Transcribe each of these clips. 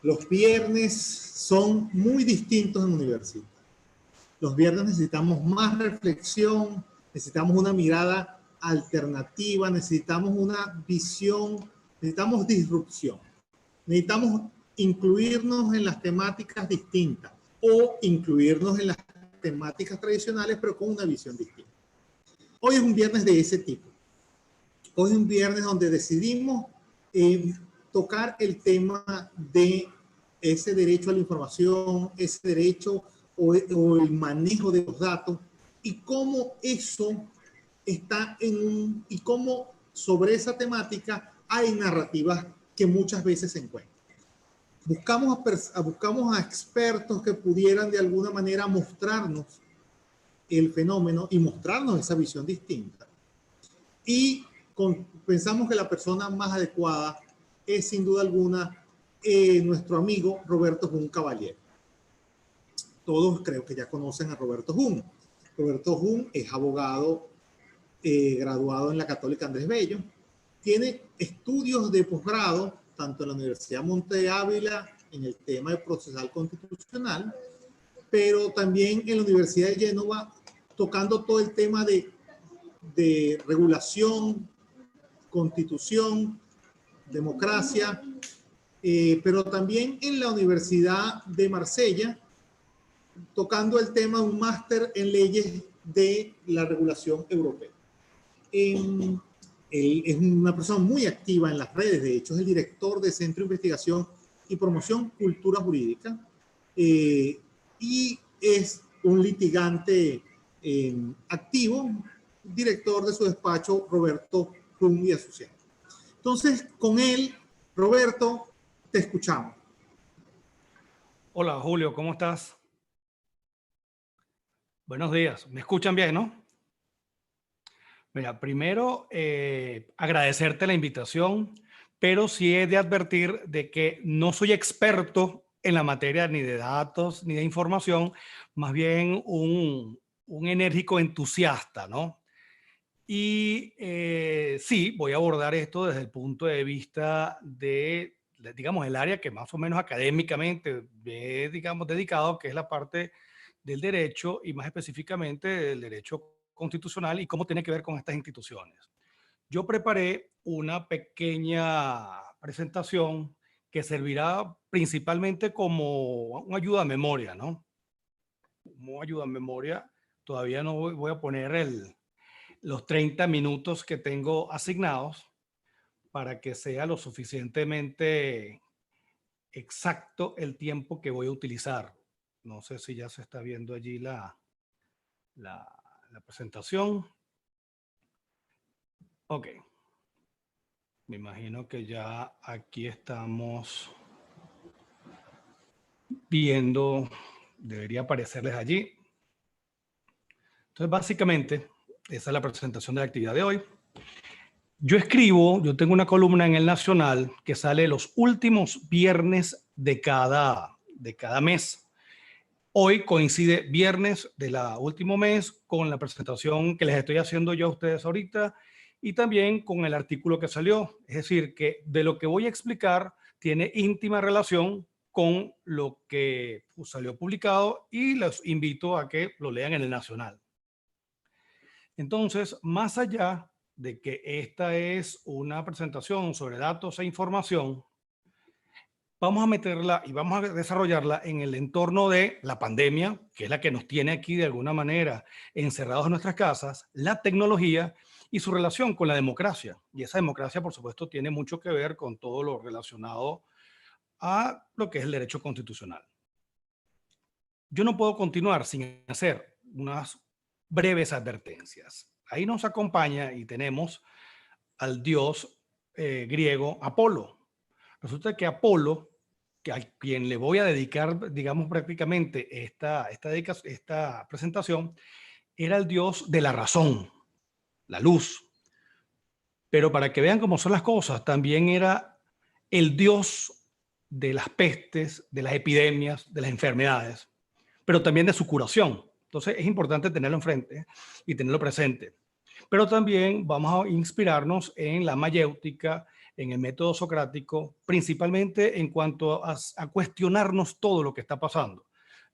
Los viernes son muy distintos en la universidad. Los viernes necesitamos más reflexión, necesitamos una mirada alternativa, necesitamos una visión, necesitamos disrupción. Necesitamos incluirnos en las temáticas distintas o incluirnos en las temáticas tradicionales, pero con una visión distinta. Hoy es un viernes de ese tipo. Hoy es un viernes donde decidimos tocar el tema de ese derecho a la información, ese derecho o el manejo de los datos y cómo eso está y cómo sobre esa temática hay narrativas que muchas veces se encuentran. Buscamos a expertos que pudieran de alguna manera mostrarnos el fenómeno y mostrarnos esa visión distinta. Y pensamos que la persona más adecuada es sin duda alguna nuestro amigo Roberto Jun Caballero. Todos creo que ya conocen a Roberto Jun. Roberto Jun es abogado graduado en la Católica Andrés Bello. Tiene estudios de posgrado tanto en la Universidad Monte Ávila en el tema de procesal constitucional, pero también en la Universidad de Génova tocando todo el tema de regulación, constitución, democracia, pero también en la Universidad de Marsella, tocando el tema de un máster en leyes de la regulación europea. Él es una persona muy activa en las redes, de hecho es el director del Centro de Investigación y Promoción Cultura Jurídica y es un litigante activo, director de su despacho Roberto Jun y Asociados. Entonces, con él, Roberto, te escuchamos. Hola, Julio, ¿cómo estás? Buenos días. ¿Me escuchan bien, no? Mira, primero, agradecerte la invitación, pero sí he de advertir de que no soy experto en la materia ni de datos ni de información, más bien un enérgico entusiasta, ¿no? Y sí, voy a abordar esto desde el punto de vista de, digamos, el área que más o menos académicamente he, digamos, dedicado, que es la parte del derecho y más específicamente del derecho constitucional y cómo tiene que ver con estas instituciones. Yo preparé una pequeña presentación que servirá principalmente como una ayuda a memoria, ¿no? Como ayuda a memoria, todavía no voy a poner los 30 minutos que tengo asignados para que sea lo suficientemente exacto el tiempo que voy a utilizar. No sé si ya se está viendo allí la presentación. Ok. Me imagino que ya aquí estamos viendo, debería aparecerles allí. Entonces, básicamente, esa es la presentación de la actividad de hoy. Yo tengo una columna en El Nacional que sale los últimos viernes de cada mes. Hoy coincide viernes del último mes con la presentación que les estoy haciendo yo a ustedes ahorita y también con el artículo que salió. Es decir, que de lo que voy a explicar tiene íntima relación con lo que salió publicado y los invito a que lo lean en El Nacional. Entonces, más allá de que esta es una presentación sobre datos e información, vamos a meterla y vamos a desarrollarla en el entorno de la pandemia, que es la que nos tiene aquí de alguna manera encerrados en nuestras casas, la tecnología y su relación con la democracia. Y esa democracia, por supuesto, tiene mucho que ver con todo lo relacionado a lo que es el derecho constitucional. Yo no puedo continuar sin hacer unas breves advertencias. Ahí nos acompaña y tenemos al dios griego Apolo. Resulta que Apolo, que a quien le voy a dedicar, digamos, prácticamente esta presentación, era el dios de la razón, la luz. Pero para que vean cómo son las cosas, también era el dios de las pestes, de las epidemias, de las enfermedades, pero también de su curación. Entonces es importante tenerlo enfrente y tenerlo presente. Pero también vamos a inspirarnos en la mayéutica, en el método socrático, principalmente en cuanto a cuestionarnos todo lo que está pasando.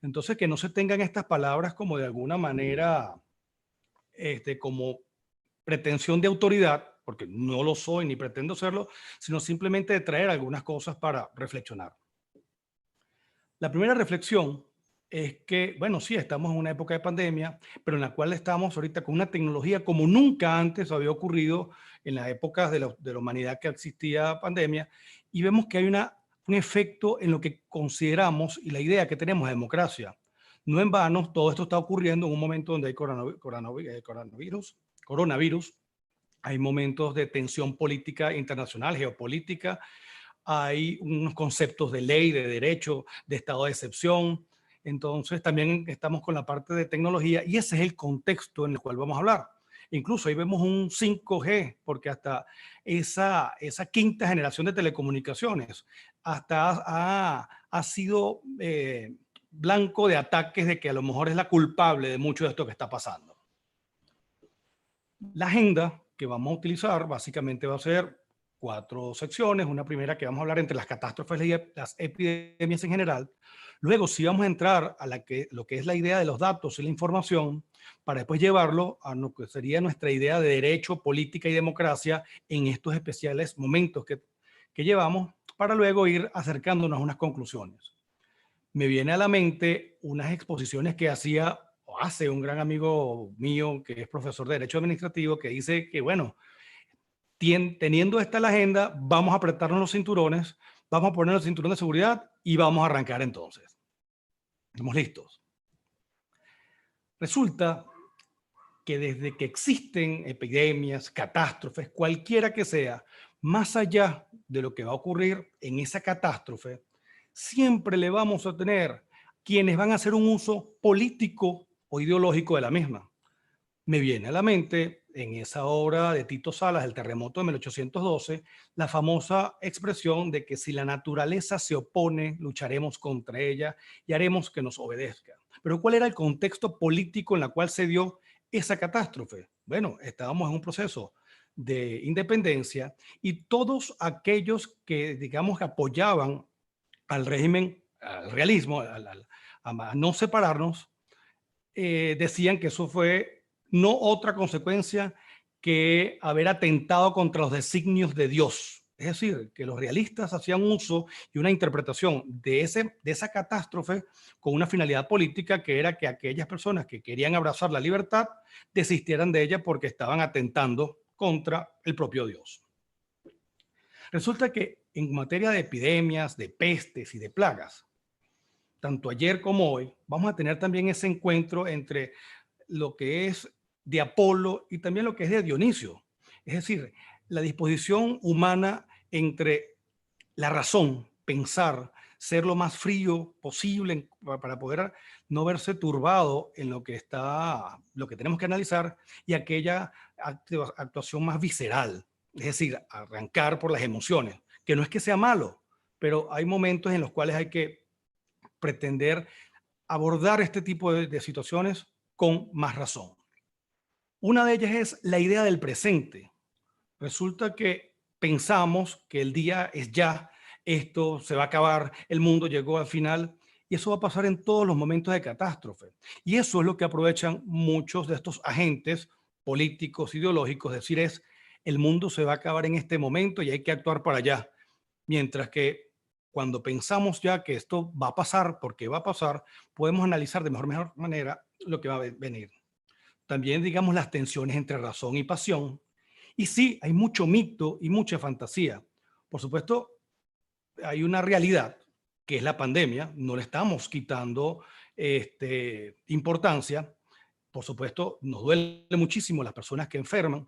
Entonces, que no se tengan estas palabras como de alguna manera, como pretensión de autoridad, porque no lo soy ni pretendo serlo, sino simplemente de traer algunas cosas para reflexionar. La primera reflexión es que, bueno, sí, estamos en una época de pandemia, pero en la cual estamos ahorita con una tecnología como nunca antes había ocurrido en las épocas de la humanidad que existía pandemia, y vemos que hay un efecto en lo que consideramos y la idea que tenemos de democracia. No en vano, todo esto está ocurriendo en un momento donde hay coronavirus, hay momentos de tensión política internacional, geopolítica, hay unos conceptos de ley, de derecho, de estado de excepción. Entonces también estamos con la parte de tecnología y ese es el contexto en el cual vamos a hablar. Incluso ahí vemos un 5G, porque hasta esa quinta generación de telecomunicaciones hasta ha sido blanco de ataques de que a lo mejor es la culpable de mucho de esto que está pasando. La agenda que vamos a utilizar básicamente va a ser 4 secciones. Una primera que vamos a hablar entre las catástrofes y las epidemias en general. Luego sí vamos a entrar a lo que es la idea de los datos y la información para después llevarlo a lo que sería nuestra idea de derecho, política y democracia en estos especiales momentos que llevamos, para luego ir acercándonos a unas conclusiones. Me viene a la mente unas exposiciones que hacía o hace un gran amigo mío que es profesor de Derecho Administrativo, que dice que, bueno, teniendo esta la agenda, vamos a apretarnos los cinturones, vamos a poner el cinturón de seguridad y vamos a arrancar entonces. Estamos listos. Resulta que desde que existen epidemias, catástrofes, cualquiera que sea, más allá de lo que va a ocurrir en esa catástrofe, siempre le vamos a tener quienes van a hacer un uso político o ideológico de la misma. Me viene a la mente, en esa obra de Tito Salas, El terremoto de 1812, la famosa expresión de que si la naturaleza se opone, lucharemos contra ella y haremos que nos obedezca. Pero ¿cuál era el contexto político en el cual se dio esa catástrofe? Bueno, estábamos en un proceso de independencia y todos aquellos que, digamos, apoyaban al régimen, al realismo, a no separarnos, decían que eso fue no otra consecuencia que haber atentado contra los designios de Dios. Es decir, que los realistas hacían uso y una interpretación de esa catástrofe con una finalidad política, que era que aquellas personas que querían abrazar la libertad desistieran de ella porque estaban atentando contra el propio Dios. Resulta que en materia de epidemias, de pestes y de plagas, tanto ayer como hoy, vamos a tener también ese encuentro entre lo que es de Apolo y también lo que es de Dionisio. Es decir, la disposición humana entre la razón, pensar, ser lo más frío posible para poder no verse turbado en lo que tenemos que analizar, y aquella actuación más visceral, es decir, arrancar por las emociones, que no es que sea malo, pero hay momentos en los cuales hay que pretender abordar este tipo de situaciones con más razón. Una de ellas es la idea del presente. Resulta que pensamos que el día es ya, esto se va a acabar, el mundo llegó al final, y eso va a pasar en todos los momentos de catástrofe. Y eso es lo que aprovechan muchos de estos agentes políticos, ideológicos, es decir, el mundo se va a acabar en este momento y hay que actuar para allá. Mientras que cuando pensamos ya que esto va a pasar, porque va a pasar, podemos analizar de mejor manera lo que va a venir. También, digamos, las tensiones entre razón y pasión. Y sí, hay mucho mito y mucha fantasía. Por supuesto, hay una realidad, que es la pandemia. No le estamos quitando importancia. Por supuesto, nos duele muchísimo las personas que enferman,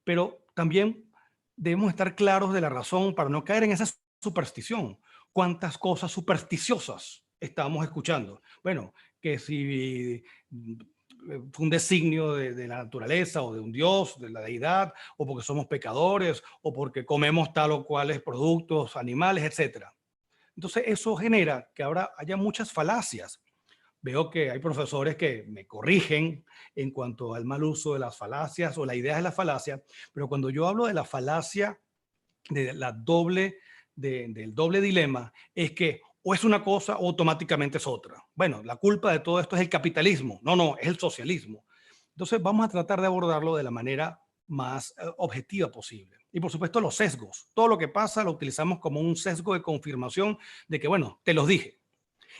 pero también debemos estar claros de la razón para no caer en esa superstición. ¿Cuántas cosas supersticiosas estamos escuchando? Bueno, que si fue un designio de la naturaleza o de un dios, de la deidad, o porque somos pecadores, o porque comemos tal o cuales productos, animales, etc. Entonces eso genera que ahora haya muchas falacias. Veo que hay profesores que me corrigen en cuanto al mal uso de las falacias o la idea de la falacia, pero cuando yo hablo de la falacia del doble dilema es que o es una cosa o automáticamente es otra. Bueno, la culpa de todo esto es el capitalismo. No, no, es el socialismo. Entonces vamos a tratar de abordarlo de la manera más objetiva posible. Y por supuesto los sesgos. Todo lo que pasa lo utilizamos como un sesgo de confirmación de que, bueno, te los dije.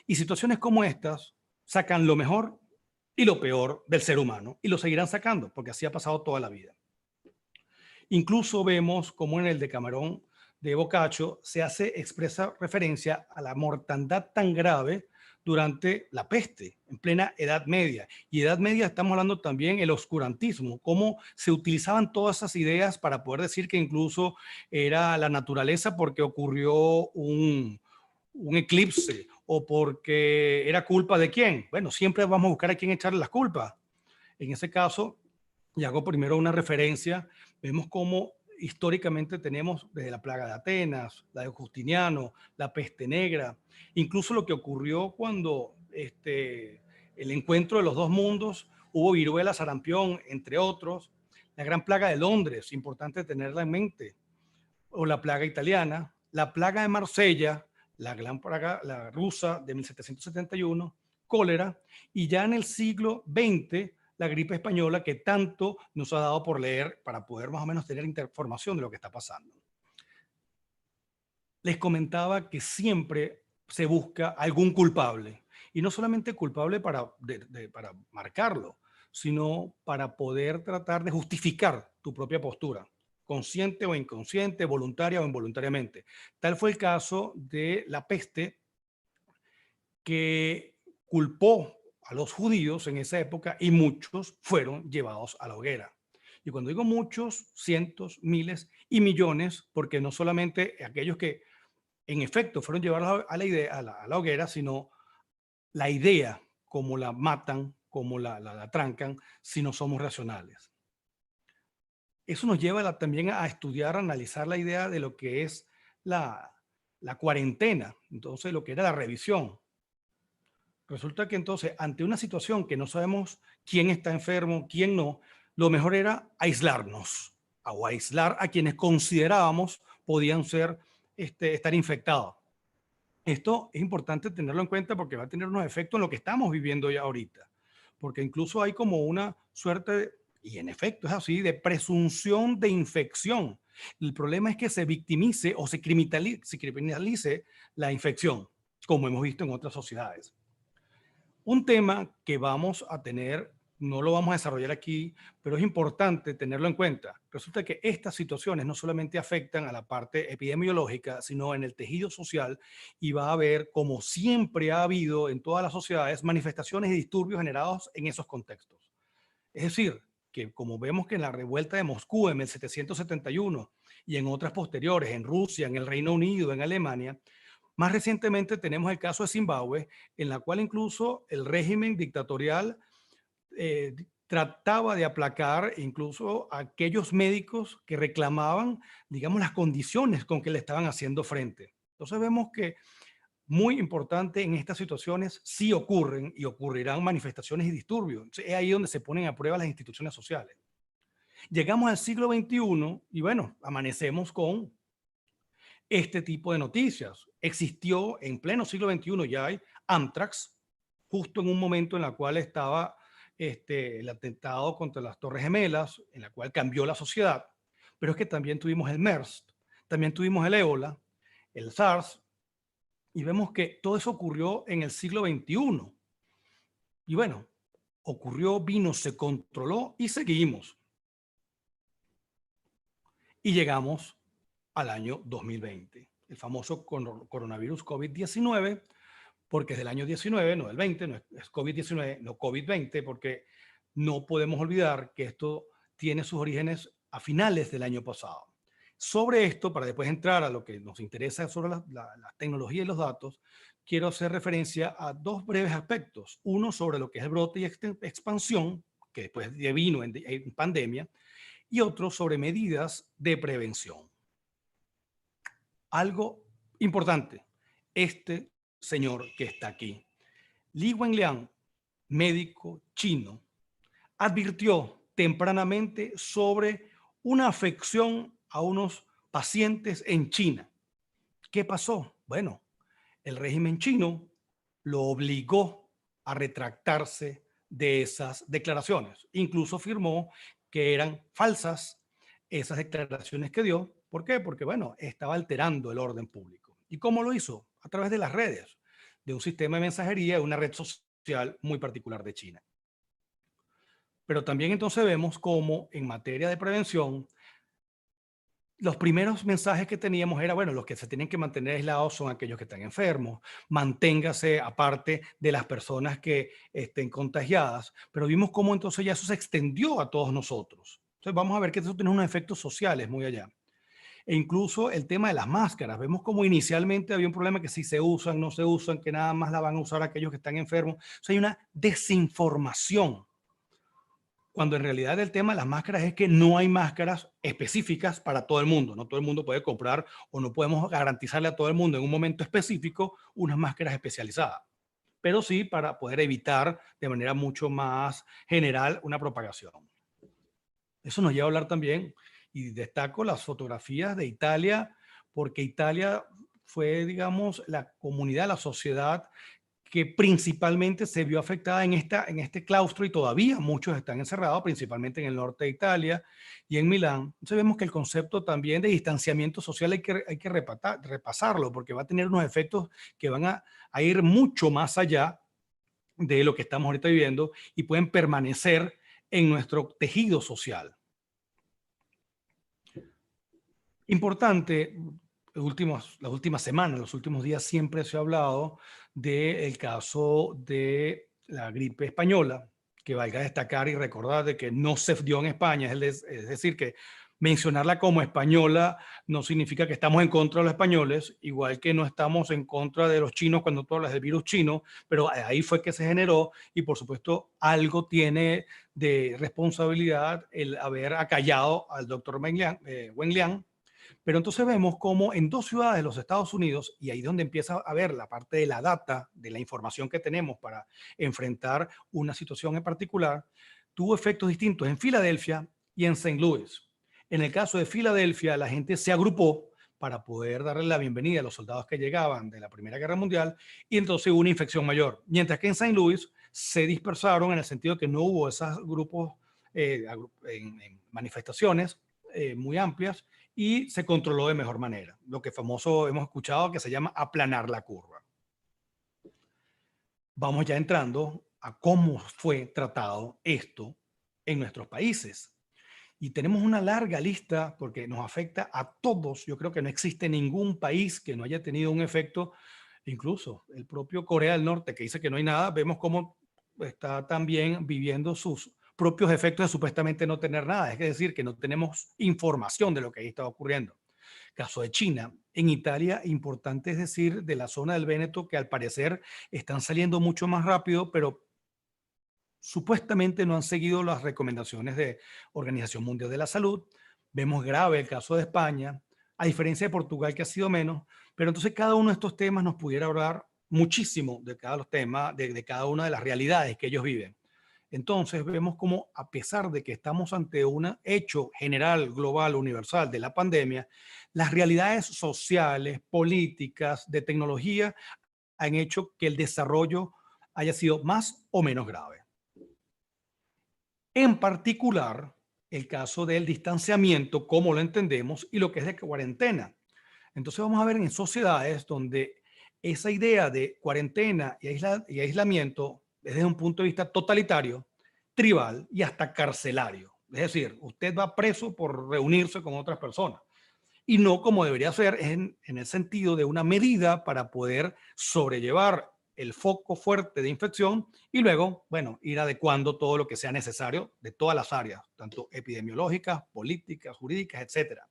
Y situaciones como estas sacan lo mejor y lo peor del ser humano. Y lo seguirán sacando, porque así ha pasado toda la vida. Incluso vemos como en el Decamerón de Boccaccio se hace expresa referencia a la mortandad tan grave durante la peste, en plena Edad Media. Y Edad Media estamos hablando también el oscurantismo, cómo se utilizaban todas esas ideas para poder decir que incluso era la naturaleza porque ocurrió un eclipse o porque era culpa de quién. Bueno, siempre vamos a buscar a quién echarle las culpas. En ese caso, y hago primero una referencia, vemos cómo históricamente tenemos desde la plaga de Atenas, la de Justiniano, la peste negra, incluso lo que ocurrió cuando el encuentro de los dos mundos, hubo viruela, sarampión, entre otros, la gran plaga de Londres, importante tenerla en mente, o la plaga italiana, la plaga de Marsella, la gran plaga la rusa de 1771, cólera, y ya en el siglo XX, la gripe española que tanto nos ha dado por leer para poder más o menos tener información de lo que está pasando. Les comentaba que siempre se busca algún culpable, y no solamente culpable para marcarlo, sino para poder tratar de justificar tu propia postura, consciente o inconsciente, voluntaria o involuntariamente. Tal fue el caso de la peste, que culpó a los judíos en esa época y muchos fueron llevados a la hoguera. Y cuando digo muchos, cientos, miles y millones, porque no solamente aquellos que en efecto fueron llevados a la hoguera, sino la idea, como la matan, como la trancan, si no somos racionales. Eso nos lleva también a estudiar, a analizar la idea de lo que es la cuarentena, entonces lo que era la revisión. Resulta que entonces, ante una situación que no sabemos quién está enfermo, quién no, lo mejor era aislarnos o aislar a quienes considerábamos podían estar infectados. Esto es importante tenerlo en cuenta porque va a tener unos efectos en lo que estamos viviendo ya ahorita. Porque incluso hay como una suerte, y en efecto es así, de presunción de infección. El problema es que se victimice o se criminalice la infección, como hemos visto en otras sociedades. Un tema que vamos a tener, no lo vamos a desarrollar aquí, pero es importante tenerlo en cuenta. Resulta que estas situaciones no solamente afectan a la parte epidemiológica, sino en el tejido social, y va a haber, como siempre ha habido en todas las sociedades, manifestaciones y disturbios generados en esos contextos. Es decir, que como vemos que en la revuelta de Moscú en 1771 y en otras posteriores, en Rusia, en el Reino Unido, en Alemania, más recientemente tenemos el caso de Zimbabue, en la cual incluso el régimen dictatorial trataba de aplacar incluso a aquellos médicos que reclamaban, digamos, las condiciones con que le estaban haciendo frente. Entonces vemos que muy importante en estas situaciones sí ocurren y ocurrirán manifestaciones y disturbios. Entonces, es ahí donde se ponen a prueba las instituciones sociales. Llegamos al siglo XXI y bueno, amanecemos con este tipo de noticias. Existió en pleno siglo XXI, ya hay Amtrax, justo en un momento en el cual estaba el atentado contra las Torres Gemelas, en la cual cambió la sociedad. Pero es que también tuvimos el MERS, también tuvimos el ébola, el SARS, y vemos que todo eso ocurrió en el siglo XXI. Y bueno, ocurrió, vino, se controló y seguimos. Y llegamos al año 2020, el famoso coronavirus COVID-19, porque es del año 19, no del 20, no es COVID-19, no COVID-20, porque no podemos olvidar que esto tiene sus orígenes a finales del año pasado. Sobre esto, para después entrar a lo que nos interesa sobre la tecnología y los datos, quiero hacer referencia a dos breves aspectos. Uno sobre lo que es el brote y expansión, que después vino en pandemia, y otro sobre medidas de prevención. Algo importante, este señor que está aquí, Li Wenliang, médico chino, advirtió tempranamente sobre una afección a unos pacientes en China. ¿Qué pasó? Bueno, el régimen chino lo obligó a retractarse de esas declaraciones. Incluso afirmó que eran falsas esas declaraciones que dio. ¿Por qué? Porque, bueno, estaba alterando el orden público. ¿Y cómo lo hizo? A través de las redes, de un sistema de mensajería, de una red social muy particular de China. Pero también entonces vemos cómo en materia de prevención, los primeros mensajes que teníamos era, bueno, los que se tienen que mantener aislados son aquellos que están enfermos, manténgase aparte de las personas que estén contagiadas, pero vimos cómo entonces ya eso se extendió a todos nosotros. Entonces vamos a ver que eso tiene unos efectos sociales muy allá. E incluso el tema de las máscaras, vemos como inicialmente había un problema que si se usan, no se usan, que nada más la van a usar aquellos que están enfermos. O sea, hay una desinformación cuando en realidad el tema de las máscaras es que no hay máscaras específicas para todo el mundo. No todo el mundo puede comprar o no podemos garantizarle a todo el mundo en un momento específico unas máscaras especializadas, pero sí para poder evitar de manera mucho más general una propagación. Eso nos lleva a hablar también, y destaco las fotografías de Italia, porque Italia fue, digamos, la comunidad, la sociedad que principalmente se vio afectada en este claustro, y todavía muchos están encerrados, principalmente en el norte de Italia y en Milán. Entonces vemos que el concepto también de distanciamiento social hay que repasarlo, porque va a tener unos efectos que van a ir mucho más allá de lo que estamos ahorita viviendo y pueden permanecer en nuestro tejido social. Importante, las últimas semanas, los últimos días siempre se ha hablado del caso de la gripe española, que valga destacar y recordar de que no se dio en España, es decir, que mencionarla como española no significa que estamos en contra de los españoles, igual que no estamos en contra de los chinos cuando tú hablas del virus chino, pero ahí fue que se generó y por supuesto algo tiene de responsabilidad el haber acallado al doctor Wenliang. Pero entonces vemos cómo en dos ciudades de los Estados Unidos, y ahí es donde empieza a ver la parte de la data, de la información que tenemos para enfrentar una situación en particular, tuvo efectos distintos en Filadelfia y en St. Louis. En el caso de Filadelfia, la gente se agrupó para poder darle la bienvenida a los soldados que llegaban de la Primera Guerra Mundial, y entonces hubo una infección mayor. Mientras que en St. Louis se dispersaron en el sentido que no hubo esos grupos en manifestaciones muy amplias, y se controló de mejor manera. Lo que famoso hemos escuchado que se llama aplanar la curva. Vamos ya entrando a cómo fue tratado esto en nuestros países. Y tenemos una larga lista porque nos afecta a todos. Yo creo que no existe ningún país que no haya tenido un efecto, incluso el propio Corea del Norte, que dice que no hay nada. Vemos cómo está también viviendo sus propios efectos de supuestamente no tener nada. Es decir, que no tenemos información de lo que ahí está ocurriendo. Caso de China. En Italia, importante es decir, de la zona del Véneto, que al parecer están saliendo mucho más rápido, pero supuestamente no han seguido las recomendaciones de Organización Mundial de la Salud. Vemos grave el caso de España, a diferencia de Portugal, que ha sido menos, pero entonces cada uno de estos temas nos pudiera hablar muchísimo de cada los temas, de cada una de las realidades que ellos viven. Entonces vemos como a pesar de que estamos ante un hecho general, global, universal de la pandemia, las realidades sociales, políticas, de tecnología han hecho que el desarrollo haya sido más o menos grave. En particular, el caso del distanciamiento, como lo entendemos, y lo que es de cuarentena. Entonces vamos a ver en sociedades donde esa idea de cuarentena y aislamiento es desde un punto de vista totalitario, tribal y hasta carcelario. Es decir, usted va preso por reunirse con otras personas. Y no como debería ser en el sentido de una medida para poder sobrellevar el foco fuerte de infección y luego, bueno, ir adecuando todo lo que sea necesario de todas las áreas, tanto epidemiológicas, políticas, jurídicas, etcétera.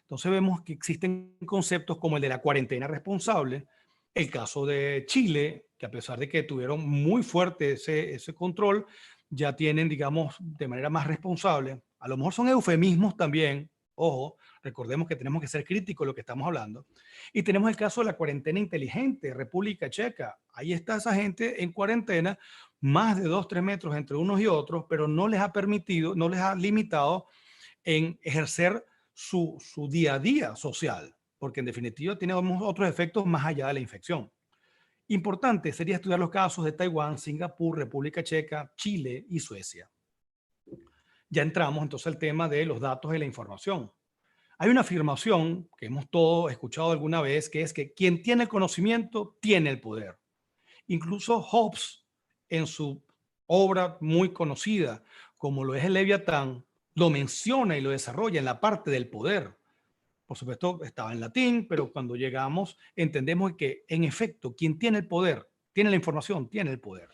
Entonces vemos que existen conceptos como el de la cuarentena responsable, el caso de Chile, que a pesar de que tuvieron muy fuerte ese control, ya tienen, digamos, de manera más responsable. A lo mejor son eufemismos también, ojo, recordemos que tenemos que ser críticos de lo que estamos hablando. Y tenemos el caso de la cuarentena inteligente, República Checa. Ahí está esa gente en cuarentena, más de 2-3 metros entre unos y otros, pero no les ha permitido, no les ha limitado en ejercer su día a día social, porque en definitiva tiene otros efectos más allá de la infección. Importante sería estudiar los casos de Taiwán, Singapur, República Checa, Chile y Suecia. Ya entramos entonces al tema de los datos y la información. Hay una afirmación que hemos todos escuchado alguna vez, que es que quien tiene el conocimiento tiene el poder. Incluso Hobbes, en su obra muy conocida, como lo es el Leviatán, lo menciona y lo desarrolla en la parte del poder. Por supuesto, estaba en latín, pero cuando llegamos entendemos que, en efecto, quien tiene el poder, tiene la información, tiene el poder.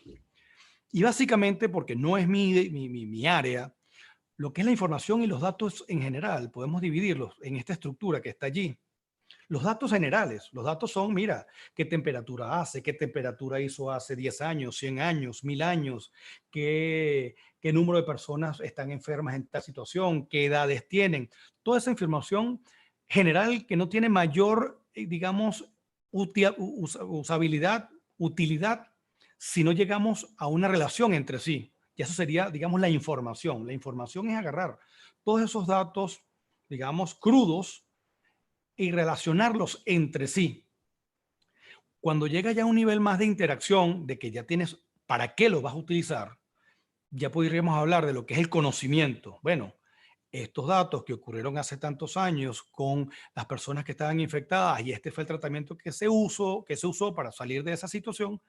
Y básicamente, porque no es mi área, lo que es la información y los datos en general, podemos dividirlos en esta estructura que está allí. Los datos generales, los datos son, mira, qué temperatura hace, qué temperatura hizo hace 10 años, 100 años, 1000 años, qué número de personas están enfermas en esta situación, qué edades tienen. Toda esa información general que no tiene mayor, digamos, usabilidad, utilidad, si no llegamos a una relación entre sí. Y eso sería, digamos, la información. La información es agarrar todos esos datos, digamos, crudos, y relacionarlos entre sí. Cuando llega ya a un nivel más de interacción, de que ya tienes para qué lo vas a utilizar, ya podríamos hablar de lo que es el conocimiento. Bueno, estos datos que ocurrieron hace tantos años con las personas que estaban infectadas y este fue el tratamiento que se usó para salir de esa situación,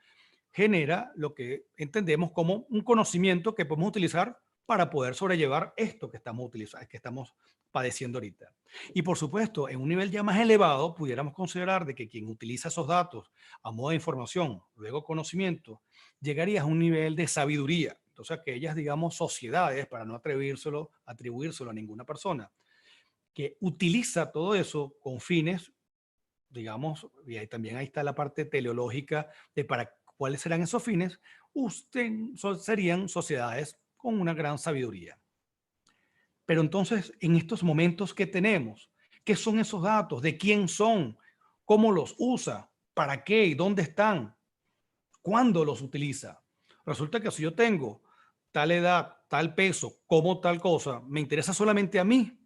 genera lo que entendemos como un conocimiento que podemos utilizar para poder sobrellevar esto que estamos utilizando, que estamos padeciendo ahorita. Y por supuesto, en un nivel ya más elevado, pudiéramos considerar de que quien utiliza esos datos a modo de información, luego conocimiento, llegaría a un nivel de sabiduría. Entonces, aquellas, digamos, sociedades, para no atribuírselo a ninguna persona, que utiliza todo eso con fines, digamos, y ahí también ahí está la parte teleológica de para cuáles serán esos fines, serían sociedades con una gran sabiduría. Pero entonces, en estos momentos que tenemos, ¿qué son esos datos? ¿De quién son? ¿Cómo los usa? ¿Para qué? ¿Y dónde están? ¿Cuándo los utiliza? Resulta que si yo tengo tal edad, tal peso, como tal cosa, me interesa solamente a mí.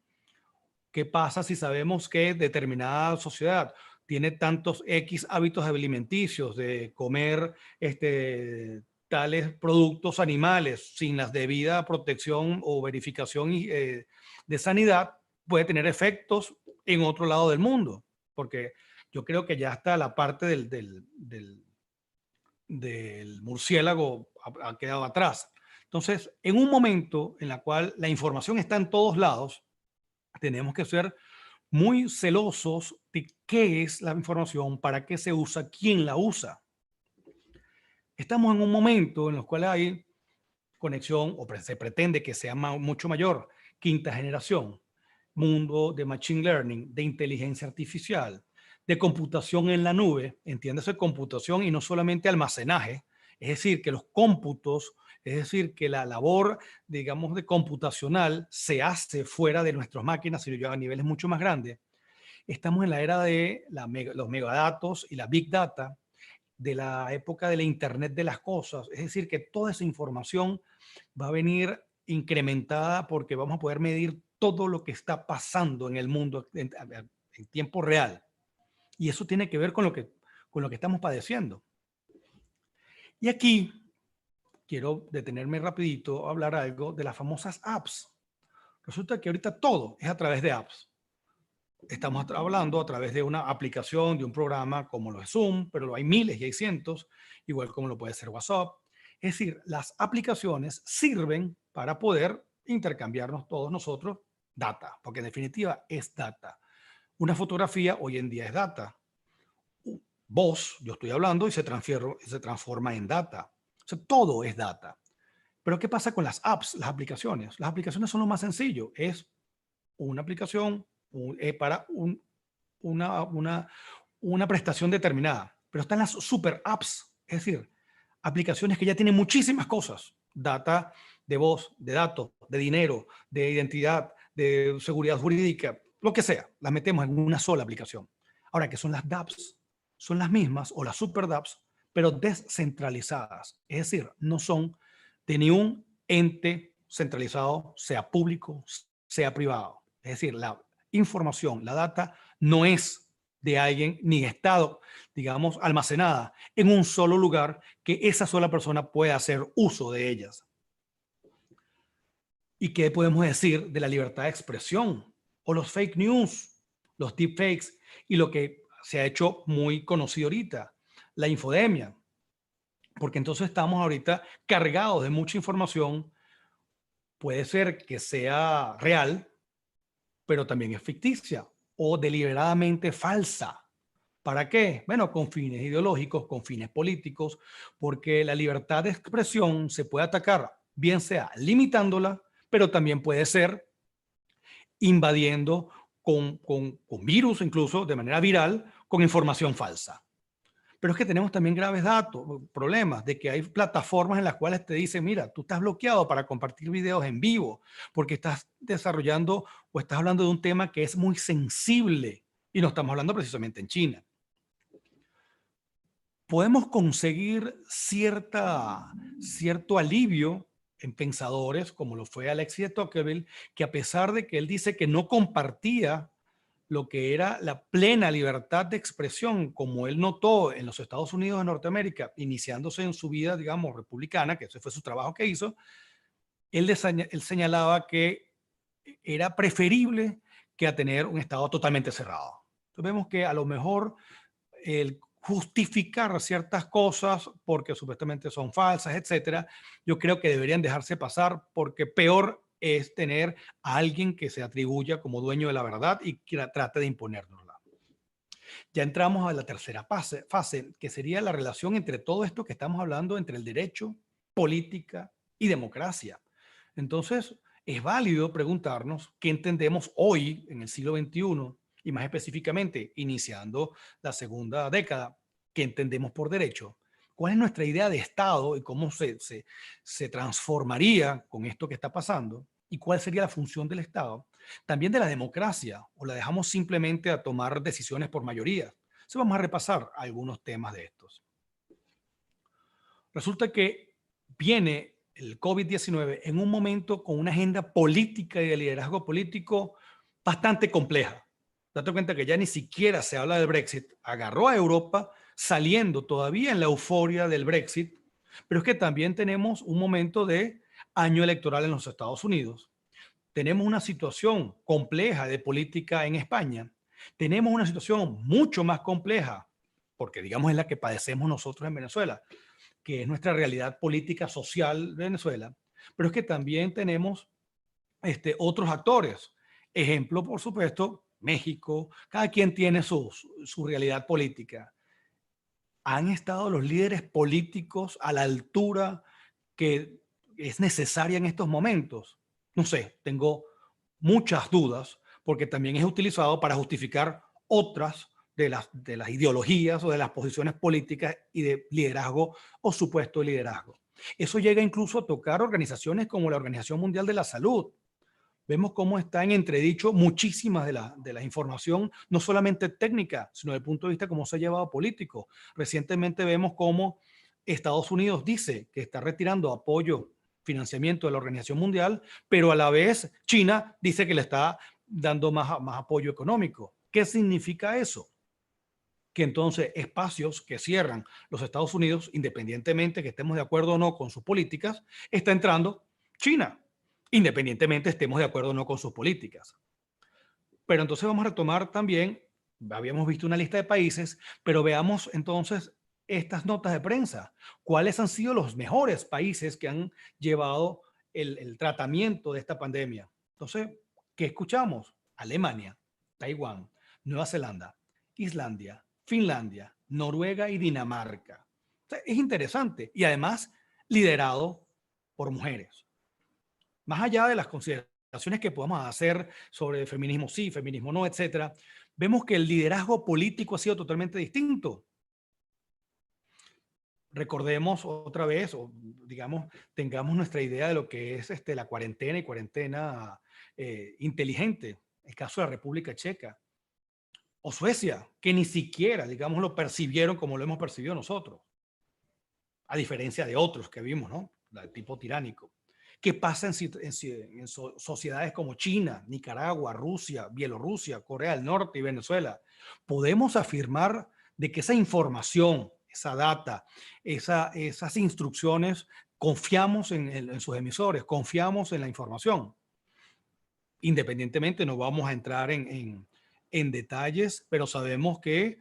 ¿Qué pasa si sabemos que determinada sociedad tiene tantos X hábitos alimenticios de comer tales productos animales sin la debida protección o verificación de sanidad? Puede tener efectos en otro lado del mundo, porque yo creo que ya está la parte del murciélago ha quedado atrás. Entonces, en un momento en el cual la información está en todos lados, tenemos que ser muy celosos de qué es la información, para qué se usa, quién la usa. Estamos en un momento en el cual hay conexión, o se pretende que sea mucho mayor, quinta generación, mundo de machine learning, de inteligencia artificial, de computación en la nube, entiéndase computación y no solamente almacenaje, es decir, que los cómputos, es decir, que la labor, digamos, de computacional se hace fuera de nuestras máquinas, sino ya a niveles mucho más grandes. Estamos en la era de los megadatos y la big data, de la época de la Internet de las cosas, es decir, que toda esa información va a venir incrementada porque vamos a poder medir todo lo que está pasando en el mundo en tiempo real. Y eso tiene que ver con lo que estamos padeciendo. Y aquí quiero detenerme rapidito a hablar algo de las famosas apps. Resulta que ahorita todo es a través de apps. Estamos hablando a través de una aplicación, de un programa como lo es Zoom, pero hay miles y hay cientos, igual como lo puede ser WhatsApp. Es decir, las aplicaciones sirven para poder intercambiarnos todos nosotros data, porque en definitiva es data. Una fotografía hoy en día es data. Voz, yo estoy hablando y se transforma en data. O sea, todo es data. Pero ¿qué pasa con las apps, las aplicaciones? Las aplicaciones son lo más sencillo. Es una aplicación para una prestación determinada. Pero están las super apps, es decir, aplicaciones que ya tienen muchísimas cosas. Data de voz, de datos, de dinero, de identidad, de seguridad jurídica, lo que sea. Las metemos en una sola aplicación. Ahora, ¿qué son las dApps? Son las mismas o las super dApps, pero descentralizadas. Es decir, no son de ningún ente centralizado, sea público, sea privado. Es decir, la información, la data, no es de alguien ni estado, digamos, almacenada en un solo lugar que esa sola persona pueda hacer uso de ellas. ¿Y qué podemos decir de la libertad de expresión o los fake news, los deepfakes y lo que se ha hecho muy conocido ahorita, la infodemia? Porque entonces estamos ahorita cargados de mucha información. Puede ser que sea real, pero también es ficticia o deliberadamente falsa. ¿Para qué? Bueno, con fines ideológicos, con fines políticos, porque la libertad de expresión se puede atacar, bien sea limitándola, pero también puede ser invadiendo con virus, incluso de manera viral, con información falsa. Pero es que tenemos también graves datos, problemas de que hay plataformas en las cuales te dicen, mira, tú estás bloqueado para compartir videos en vivo porque estás desarrollando o estás hablando de un tema que es muy sensible y no estamos hablando precisamente en China. Podemos conseguir cierto alivio en pensadores, como lo fue Alexis de Tocqueville, que a pesar de que él dice que no compartía lo que era la plena libertad de expresión, como él notó en los Estados Unidos de Norteamérica, iniciándose en su vida, digamos, republicana, que ese fue su trabajo que hizo, él señalaba que era preferible que a tener un Estado totalmente cerrado. Entonces vemos que a lo mejor el justificar ciertas cosas porque supuestamente son falsas, etcétera, yo creo que deberían dejarse pasar porque peor es tener a alguien que se atribuya como dueño de la verdad y que trate de imponérnosla. Ya entramos a la tercera fase, que sería la relación entre todo esto que estamos hablando, entre el derecho, política y democracia. Entonces, es válido preguntarnos qué entendemos hoy, en el siglo XXI, y más específicamente, iniciando la segunda década, qué entendemos por derecho. ¿Cuál es nuestra idea de Estado y cómo se transformaría con esto que está pasando? ¿Y cuál sería la función del Estado? También de la democracia, o la dejamos simplemente a tomar decisiones por mayoría. Entonces vamos a repasar algunos temas de estos. Resulta que viene el COVID-19 en un momento con una agenda política y de liderazgo político bastante compleja. Date cuenta que ya ni siquiera se habla del Brexit. Agarró a Europa saliendo todavía en la euforia del Brexit, pero es que también tenemos un momento de año electoral en los Estados Unidos. Tenemos una situación compleja de política en España. Tenemos una situación mucho más compleja, porque digamos es la que padecemos nosotros en Venezuela, que es nuestra realidad política social de Venezuela, pero es que también tenemos otros actores. Ejemplo, por supuesto, México, cada quien tiene su realidad política. ¿Han estado los líderes políticos a la altura que es necesaria en estos momentos? No sé, tengo muchas dudas porque también es utilizado para justificar otras de las ideologías o de las posiciones políticas y de liderazgo o supuesto liderazgo. Eso llega incluso a tocar organizaciones como la Organización Mundial de la Salud. Vemos cómo está en entredicho muchísimas de la información, no solamente técnica, sino desde el punto de vista de cómo se ha llevado político. Recientemente vemos cómo Estados Unidos dice que está retirando apoyo, financiamiento de la Organización Mundial, pero a la vez China dice que le está dando más apoyo económico. ¿Qué significa eso? Que entonces espacios que cierran los Estados Unidos, independientemente que estemos de acuerdo o no con sus políticas, está entrando China, independientemente estemos de acuerdo o no con sus políticas. Pero entonces vamos a retomar también, habíamos visto una lista de países, pero veamos entonces estas notas de prensa. ¿Cuáles han sido los mejores países que han llevado el tratamiento de esta pandemia? Entonces, ¿qué escuchamos? Alemania, Taiwán, Nueva Zelanda, Islandia, Finlandia, Noruega y Dinamarca. O sea, es interesante y además liderado por mujeres. Más allá de las consideraciones que podamos hacer sobre feminismo sí, feminismo no, etcétera, vemos que el liderazgo político ha sido totalmente distinto. Recordemos otra vez, o digamos, tengamos nuestra idea de lo que es la cuarentena y cuarentena inteligente. El caso de la República Checa o Suecia, que ni siquiera, digamos, lo percibieron como lo hemos percibido nosotros, a diferencia de otros que vimos, ¿no? De tipo tiránico. ¿Qué pasa en sociedades como China, Nicaragua, Rusia, Bielorrusia, Corea del Norte y Venezuela? Podemos afirmar de que esa información, esa data, esas instrucciones, confiamos en sus emisores, confiamos en la información. Independientemente, no vamos a entrar en detalles, pero sabemos que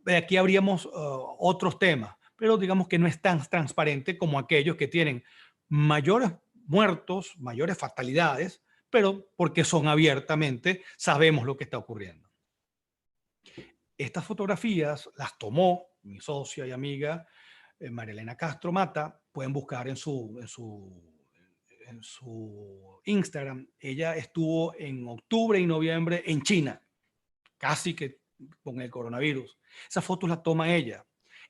aquí habríamos otros temas, pero digamos que no es tan transparente como aquellos que tienen mayores muertos, mayores fatalidades, pero porque son abiertamente, sabemos lo que está ocurriendo. Estas fotografías las tomó mi socia y amiga María Elena Castro Mata. Pueden buscar en su Instagram. Ella estuvo en octubre y noviembre en China, casi que con el coronavirus. Esas fotos las toma ella.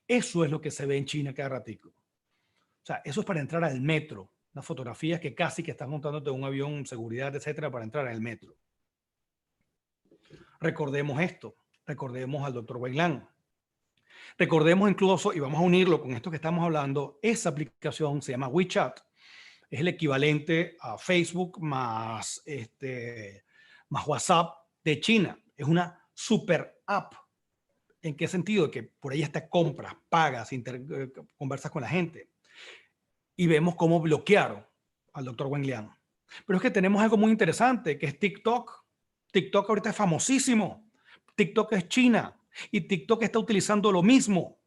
Eso es lo que se ve en China cada ratico. O sea, eso es para entrar al metro. Las fotografías que casi que estás montándote un avión, seguridad, etcétera, para entrar al metro. Recordemos esto. Recordemos al doctor Wei-Lan. Recordemos incluso, y vamos a unirlo con esto que estamos hablando, esa aplicación se llama WeChat. Es el equivalente a Facebook más WhatsApp de China. Es una super app. ¿En qué sentido? Que por ahí hasta compras, pagas, conversas con la gente. Y vemos cómo bloquearon al doctor Wen Liang. Pero es que tenemos algo muy interesante, que es TikTok. TikTok ahorita es famosísimo. TikTok es China y TikTok está utilizando lo mismo.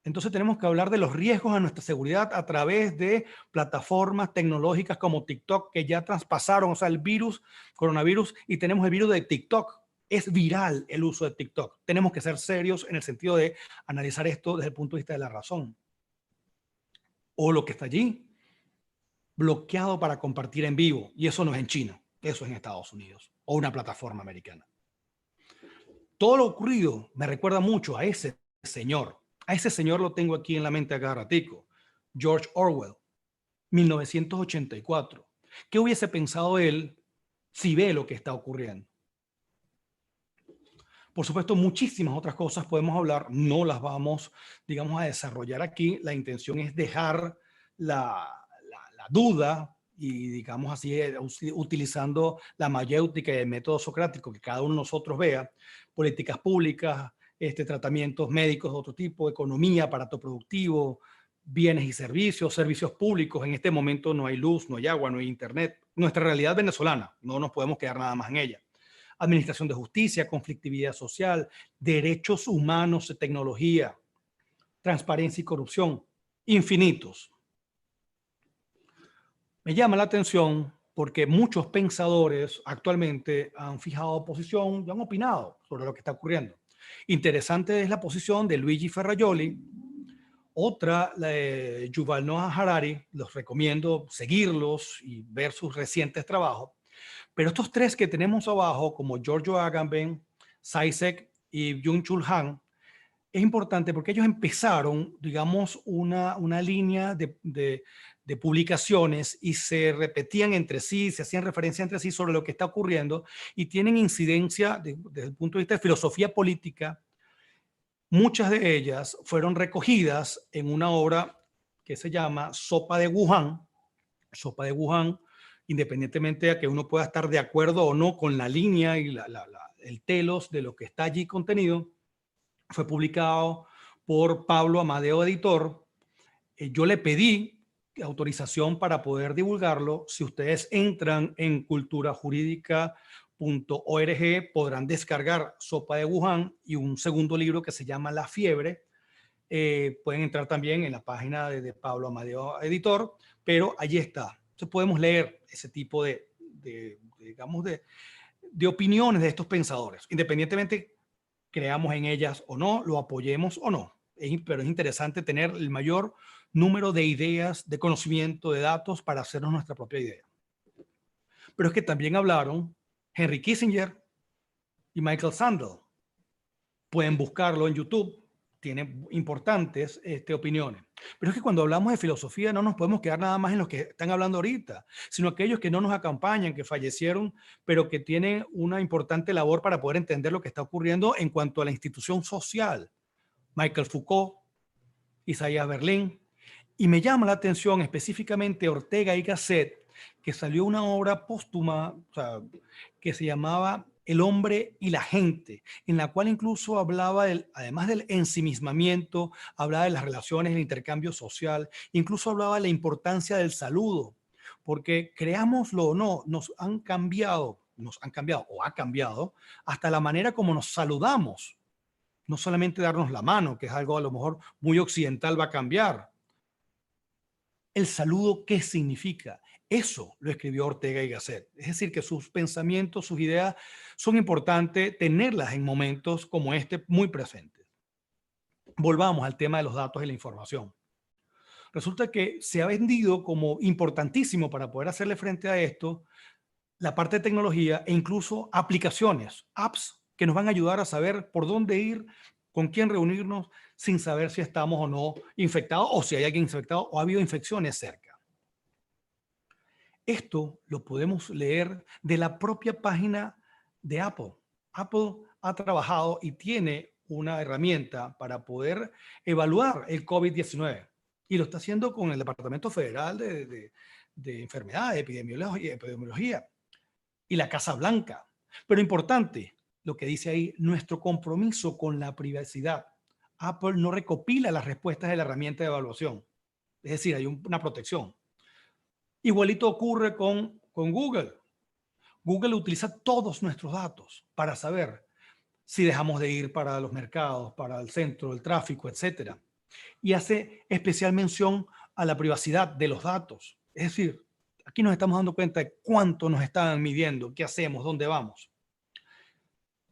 Entonces tenemos que hablar de los riesgos a nuestra seguridad a través de plataformas tecnológicas como TikTok, que ya traspasaron, o sea, el virus, coronavirus, y tenemos el virus de TikTok. Es viral el uso de TikTok. Tenemos que ser serios en el sentido de analizar esto desde el punto de vista de la razón. O lo que está allí, bloqueado para compartir en vivo. Y eso no es en China, eso es en Estados Unidos o una plataforma americana. Todo lo ocurrido me recuerda mucho a ese señor. A ese señor lo tengo aquí en la mente a cada ratico. George Orwell, 1984. ¿Qué hubiese pensado él si ve lo que está ocurriendo? Por supuesto, muchísimas otras cosas podemos hablar, no las vamos, digamos, a desarrollar aquí. La intención es dejar la duda y, digamos así, utilizando la mayéutica y el método socrático, que cada uno de nosotros vea, políticas públicas, tratamientos médicos de otro tipo, economía, aparato productivo, bienes y servicios, servicios públicos. En este momento no hay luz, no hay agua, no hay internet. Nuestra realidad venezolana, no nos podemos quedar nada más en ella. Administración de justicia, conflictividad social, derechos humanos, tecnología, transparencia y corrupción, infinitos. Me llama la atención porque muchos pensadores actualmente han fijado posición y han opinado sobre lo que está ocurriendo. Interesante es la posición de Luigi Ferrajoli, otra, la de Yuval Noah Harari. Los recomiendo seguirlos y ver sus recientes trabajos. Pero estos tres que tenemos abajo, como Giorgio Agamben, Zizek y Byung-Chul Han, es importante porque ellos empezaron, digamos, una línea de publicaciones y se repetían entre sí, se hacían referencia entre sí sobre lo que está ocurriendo y tienen incidencia desde el punto de vista de filosofía política. Muchas de ellas fueron recogidas en una obra que se llama Sopa de Wuhan. Sopa de Wuhan, independientemente de que uno pueda estar de acuerdo o no con la línea y el telos de lo que está allí contenido, fue publicado por Pablo Amadeo Editor. Yo le pedí autorización para poder divulgarlo. Si ustedes entran en culturajurídica.org, podrán descargar Sopa de Wuhan y un segundo libro que se llama La Fiebre. Pueden entrar también en la página de Pablo Amadeo Editor, pero allí está. Entonces podemos leer ese tipo digamos, de opiniones de estos pensadores, independientemente creamos en ellas o no, lo apoyemos o no. Pero es interesante tener el mayor número de ideas, de conocimiento, de datos para hacernos nuestra propia idea. Pero es que también hablaron Henry Kissinger y Michael Sandel. Pueden buscarlo en YouTube. Tiene importantes opiniones. Pero es que cuando hablamos de filosofía no nos podemos quedar nada más en los que están hablando ahorita, sino aquellos que no nos acompañan, que fallecieron, pero que tienen una importante labor para poder entender lo que está ocurriendo en cuanto a la institución social. Michael Foucault, Isaiah Berlin Y me llama la atención específicamente Ortega y Gasset, que salió una obra póstuma, o sea, que se llamaba El hombre y la gente, en la cual incluso hablaba, además del ensimismamiento, hablaba de las relaciones, el intercambio social, incluso hablaba de la importancia del saludo, porque creámoslo o no, nos han cambiado o ha cambiado hasta la manera como nos saludamos. No solamente darnos la mano, que es algo a lo mejor muy occidental, va a cambiar. El saludo, ¿qué significa? Eso lo escribió Ortega y Gasset. Es decir, que sus pensamientos, sus ideas son importantes tenerlas en momentos como este muy presentes. Volvamos al tema de los datos y la información. Resulta que se ha vendido como importantísimo para poder hacerle frente a esto la parte de tecnología e incluso aplicaciones, apps que nos van a ayudar a saber por dónde ir, con quién reunirnos, sin saber si estamos o no infectados o si hay alguien infectado o ha habido infecciones cerca. Esto lo podemos leer de la propia página de Apple. Apple ha trabajado y tiene una herramienta para poder evaluar el COVID-19 y lo está haciendo con el Departamento Federal de Enfermedades, Epidemiología y la Casa Blanca. Pero importante, lo que dice ahí, nuestro compromiso con la privacidad. Apple no recopila las respuestas de la herramienta de evaluación. Es decir, hay una protección. Igualito ocurre con Google. Google utiliza todos nuestros datos para saber si dejamos de ir para los mercados, para el centro, el tráfico, etcétera. Y hace especial mención a la privacidad de los datos. Es decir, aquí nos estamos dando cuenta de cuánto nos están midiendo, qué hacemos, dónde vamos.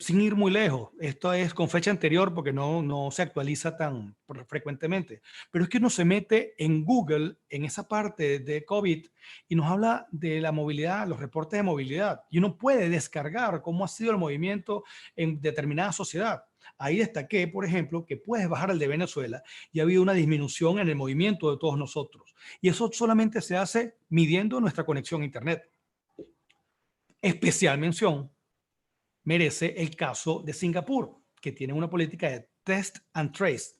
Sin ir muy lejos, esto es con fecha anterior porque no se actualiza tan frecuentemente, pero es que uno se mete en Google, en esa parte de COVID, y nos habla de la movilidad, los reportes de movilidad, y uno puede descargar cómo ha sido el movimiento en determinada sociedad. Ahí destaqué, por ejemplo, que puedes bajar el de Venezuela y ha habido una disminución en el movimiento de todos nosotros. Y eso solamente se hace midiendo nuestra conexión a Internet. Especial mención merece el caso de Singapur, que tiene una política de test and trace.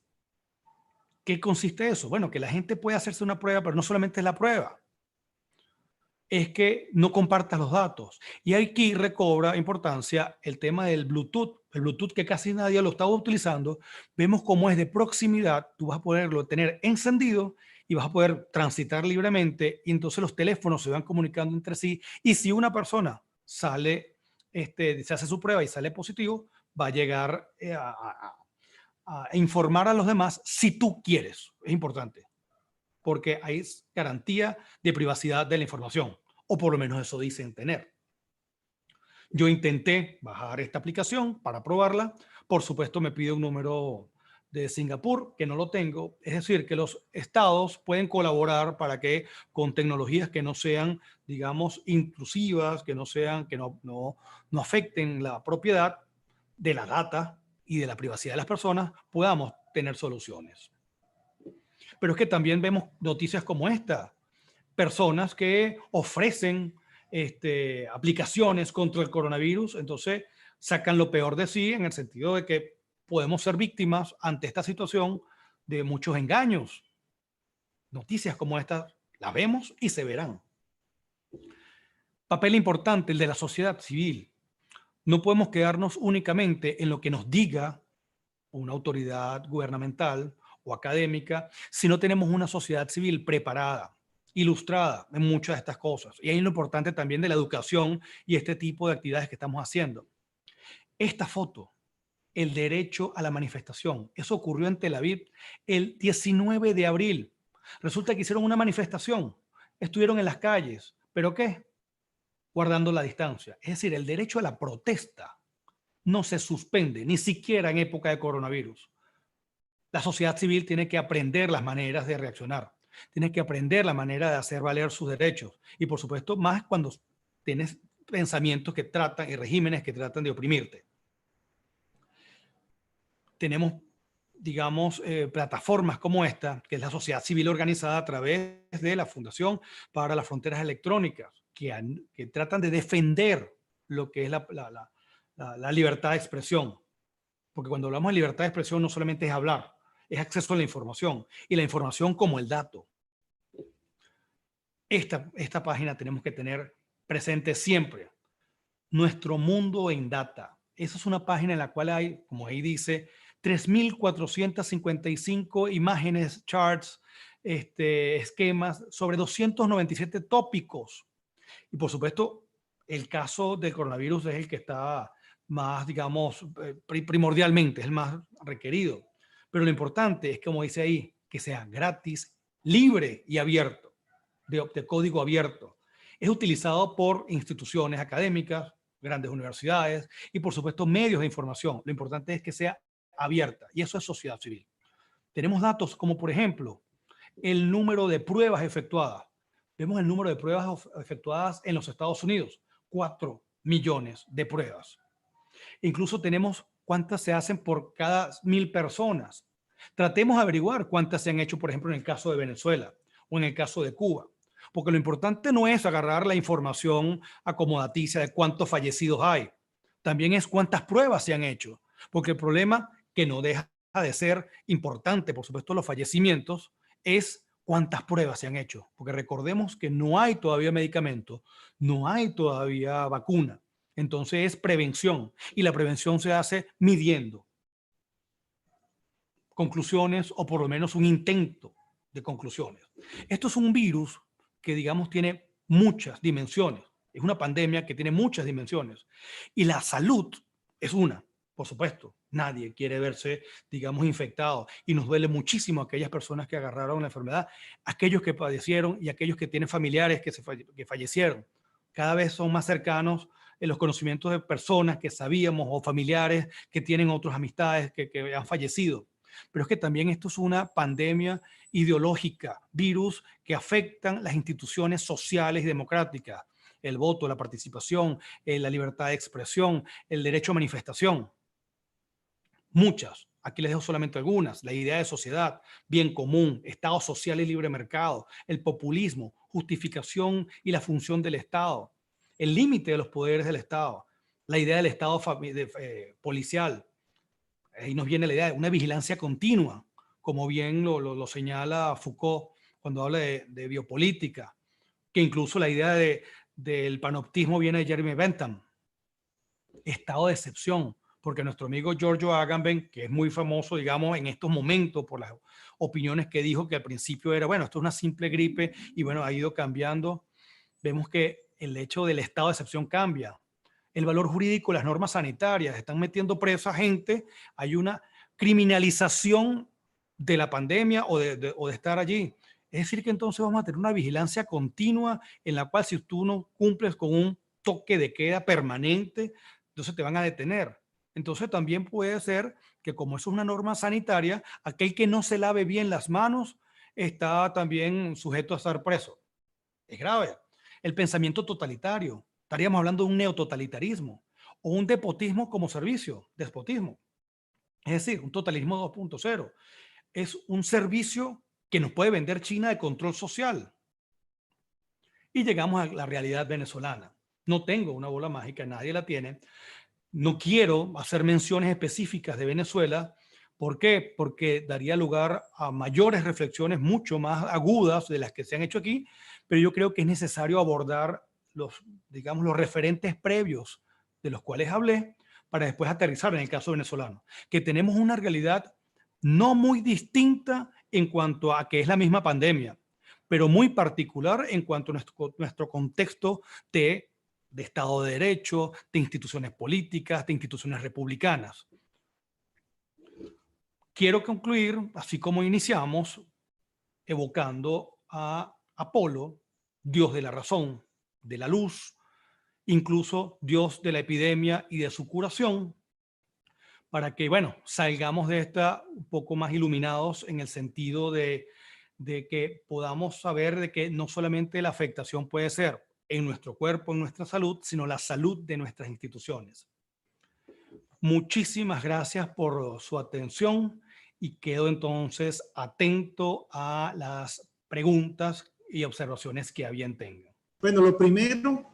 ¿Qué consiste eso? Bueno, que la gente puede hacerse una prueba, pero no solamente es la prueba. Es que no compartas los datos. Y aquí recobra importancia el tema del Bluetooth. El Bluetooth que casi nadie lo estaba utilizando. Vemos cómo es de proximidad. Tú vas a poderlo tener encendido y vas a poder transitar libremente. Y entonces los teléfonos se van comunicando entre sí. Y si una persona sale, se hace su prueba y sale positivo, va a llegar a informar a los demás si tú quieres. Es importante, porque hay garantía de privacidad de la información, o por lo menos eso dicen tener. Yo intenté bajar esta aplicación para probarla. Por supuesto, me pide un número de Singapur, que no lo tengo. Es decir, que los estados pueden colaborar para que con tecnologías que no sean, digamos, intrusivas, que no afecten la propiedad de la data y de la privacidad de las personas, podamos tener soluciones. Pero es que también vemos noticias como esta, personas que ofrecen aplicaciones contra el coronavirus, entonces sacan lo peor de sí en el sentido de que podemos ser víctimas ante esta situación de muchos engaños. Noticias como esta las vemos y se verán. Papel importante el de la sociedad civil. No podemos quedarnos únicamente en lo que nos diga una autoridad gubernamental o académica si no tenemos una sociedad civil preparada, ilustrada en muchas de estas cosas. Y ahí lo importante también de la educación y este tipo de actividades que estamos haciendo. Esta foto, el derecho a la manifestación, eso ocurrió en Tel Aviv el 19 de abril. Resulta que hicieron una manifestación, estuvieron en las calles, ¿pero qué? Guardando la distancia. Es decir, el derecho a la protesta no se suspende, ni siquiera en época de coronavirus. La sociedad civil tiene que aprender las maneras de reaccionar, tiene que aprender la manera de hacer valer sus derechos y por supuesto más cuando tienes pensamientos que tratan y regímenes que tratan de oprimirte. Tenemos, digamos, plataformas como esta, que es la sociedad civil organizada a través de la Fundación para las Fronteras Electrónicas, que tratan de defender lo que es la libertad de expresión. Porque cuando hablamos de libertad de expresión no solamente es hablar, es acceso a la información y la información como el dato. esta página tenemos que tener presente siempre. Nuestro mundo en data. Esa es una página en la cual hay, como ahí dice, 3.455 imágenes, charts, esquemas sobre 297 tópicos. Y por supuesto, el caso del coronavirus es el que está más, digamos, primordialmente, es el más requerido. Pero lo importante es, como dice ahí, que sea gratis, libre y abierto, de código abierto. Es utilizado por instituciones académicas, grandes universidades y, por supuesto, medios de información. Lo importante es que sea abierta y eso es sociedad civil. Tenemos datos como, por ejemplo, el número de pruebas efectuadas. Vemos el número de pruebas efectuadas en los Estados Unidos, 4 millones de pruebas. Incluso tenemos cuántas se hacen por cada 1.000 personas. Tratemos de averiguar cuántas se han hecho, por ejemplo, en el caso de Venezuela o en el caso de Cuba. Porque lo importante no es agarrar la información acomodaticia de cuántos fallecidos hay. También es cuántas pruebas se han hecho. Porque el problema, que no deja de ser importante, por supuesto, los fallecimientos, es cuántas pruebas se han hecho. Porque recordemos que no hay todavía medicamento, no hay todavía vacuna. Entonces es prevención. Y la prevención se hace midiendo conclusiones o por lo menos un intento de conclusiones. Esto es un virus que, digamos, tiene muchas dimensiones. Es una pandemia que tiene muchas dimensiones. Y la salud es una, por supuesto. Nadie quiere verse, digamos, infectado. Y nos duele muchísimo a aquellas personas que agarraron la enfermedad, aquellos que padecieron y aquellos que tienen familiares que fallecieron. Cada vez son más cercanos en los conocimientos de personas que sabíamos o familiares que tienen otras amistades que han fallecido. Pero es que también esto es una pandemia ideológica, virus que afectan las instituciones sociales y democráticas, el voto, la participación, la libertad de expresión, el derecho a manifestación. Muchas. Aquí les dejo solamente algunas. La idea de sociedad, bien común, Estado social y libre mercado, el populismo, justificación y la función del Estado, el límite de los poderes del Estado, la idea del Estado policial. Ahí nos viene la idea de una vigilancia continua, como bien lo señala Foucault cuando habla de biopolítica, que incluso la idea del panoptismo viene de Jeremy Bentham. Estado de excepción, porque nuestro amigo Giorgio Agamben, que es muy famoso, digamos, en estos momentos por las opiniones que dijo, que al principio era, bueno, esto es una simple gripe y bueno, ha ido cambiando. Vemos que el hecho del estado de excepción cambia. El valor jurídico, las normas sanitarias, están metiendo presa gente, hay una criminalización de la pandemia o de estar allí. Es decir, que entonces vamos a tener una vigilancia continua en la cual si tú no cumples con un toque de queda permanente, entonces te van a detener. Entonces también puede ser que como eso es una norma sanitaria, aquel que no se lave bien las manos está también sujeto a estar preso. Es grave. El pensamiento totalitario. Estaríamos hablando de un neototalitarismo o un despotismo como servicio, despotismo. Es decir, un totalismo 2.0. Es un servicio que nos puede vender China de control social. Y llegamos a la realidad venezolana. No tengo una bola mágica, nadie la tiene. No quiero hacer menciones específicas de Venezuela. ¿Por qué? Porque daría lugar a mayores reflexiones mucho más agudas de las que se han hecho aquí, pero yo creo que es necesario abordar digamos, los referentes previos de los cuales hablé para después aterrizar en el caso venezolano, que tenemos una realidad no muy distinta en cuanto a que es la misma pandemia, pero muy particular en cuanto a nuestro contexto de Estado de Derecho, de instituciones políticas, de instituciones republicanas. Quiero concluir, así como iniciamos, evocando a Apolo, dios de la razón, de la luz, incluso dios de la epidemia y de su curación, para que, bueno, salgamos de esta un poco más iluminados en el sentido de que podamos saber de que no solamente la afectación puede ser en nuestro cuerpo, en nuestra salud, sino la salud de nuestras instituciones. Muchísimas gracias por su atención y quedo entonces atento a las preguntas y observaciones que a bien tengan. Bueno, lo primero,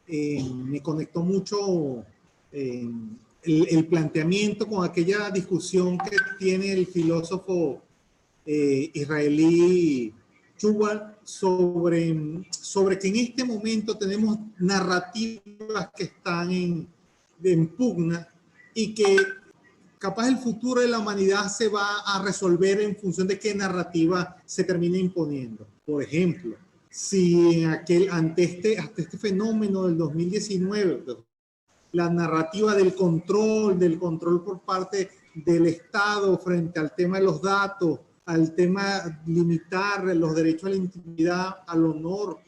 me conectó mucho el planteamiento con aquella discusión que tiene el filósofo israelí Yuval, sobre que en este momento tenemos narrativas que están en pugna y que capaz el futuro de la humanidad se va a resolver en función de qué narrativa se termine imponiendo. Por ejemplo, si ante este fenómeno del 2019, la narrativa del control por parte del Estado frente al tema de los datos, al tema limitar los derechos a la intimidad, al honor,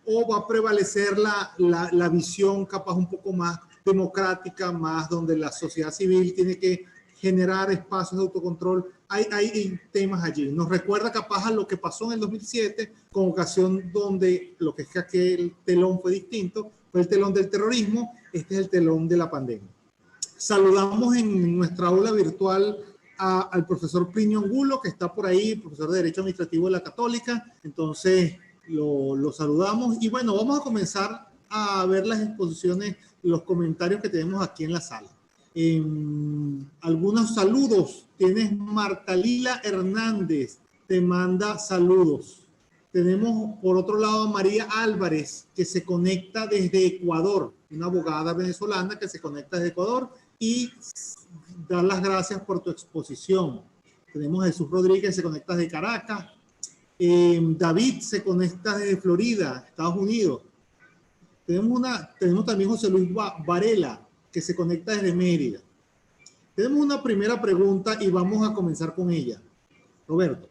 o va a prevalecer la visión capaz un poco más democrática, más donde la sociedad civil tiene que generar espacios de autocontrol. Hay temas allí. Nos recuerda capaz a lo que pasó en el 2007, con ocasión donde lo que es que aquel telón fue distinto, fue el telón del terrorismo, este es el telón de la pandemia. Saludamos en nuestra aula virtual al profesor Plinio Angulo, que está por ahí, profesor de Derecho Administrativo de la Católica. Entonces, lo saludamos. Y bueno, vamos a comenzar a ver las exposiciones, los comentarios que tenemos aquí en la sala. Algunos saludos. Tienes Marta Lila Hernández, te manda saludos. Tenemos por otro lado a María Álvarez, que se conecta desde Ecuador, una abogada venezolana que se conecta desde Ecuador y da las gracias por tu exposición. Tenemos a Jesús Rodríguez, se conecta desde Caracas. David se conecta desde Florida, Estados Unidos. Tenemos también José Luis Varela, que se conecta desde Mérida. Tenemos una primera pregunta y vamos a comenzar con ella. Roberto.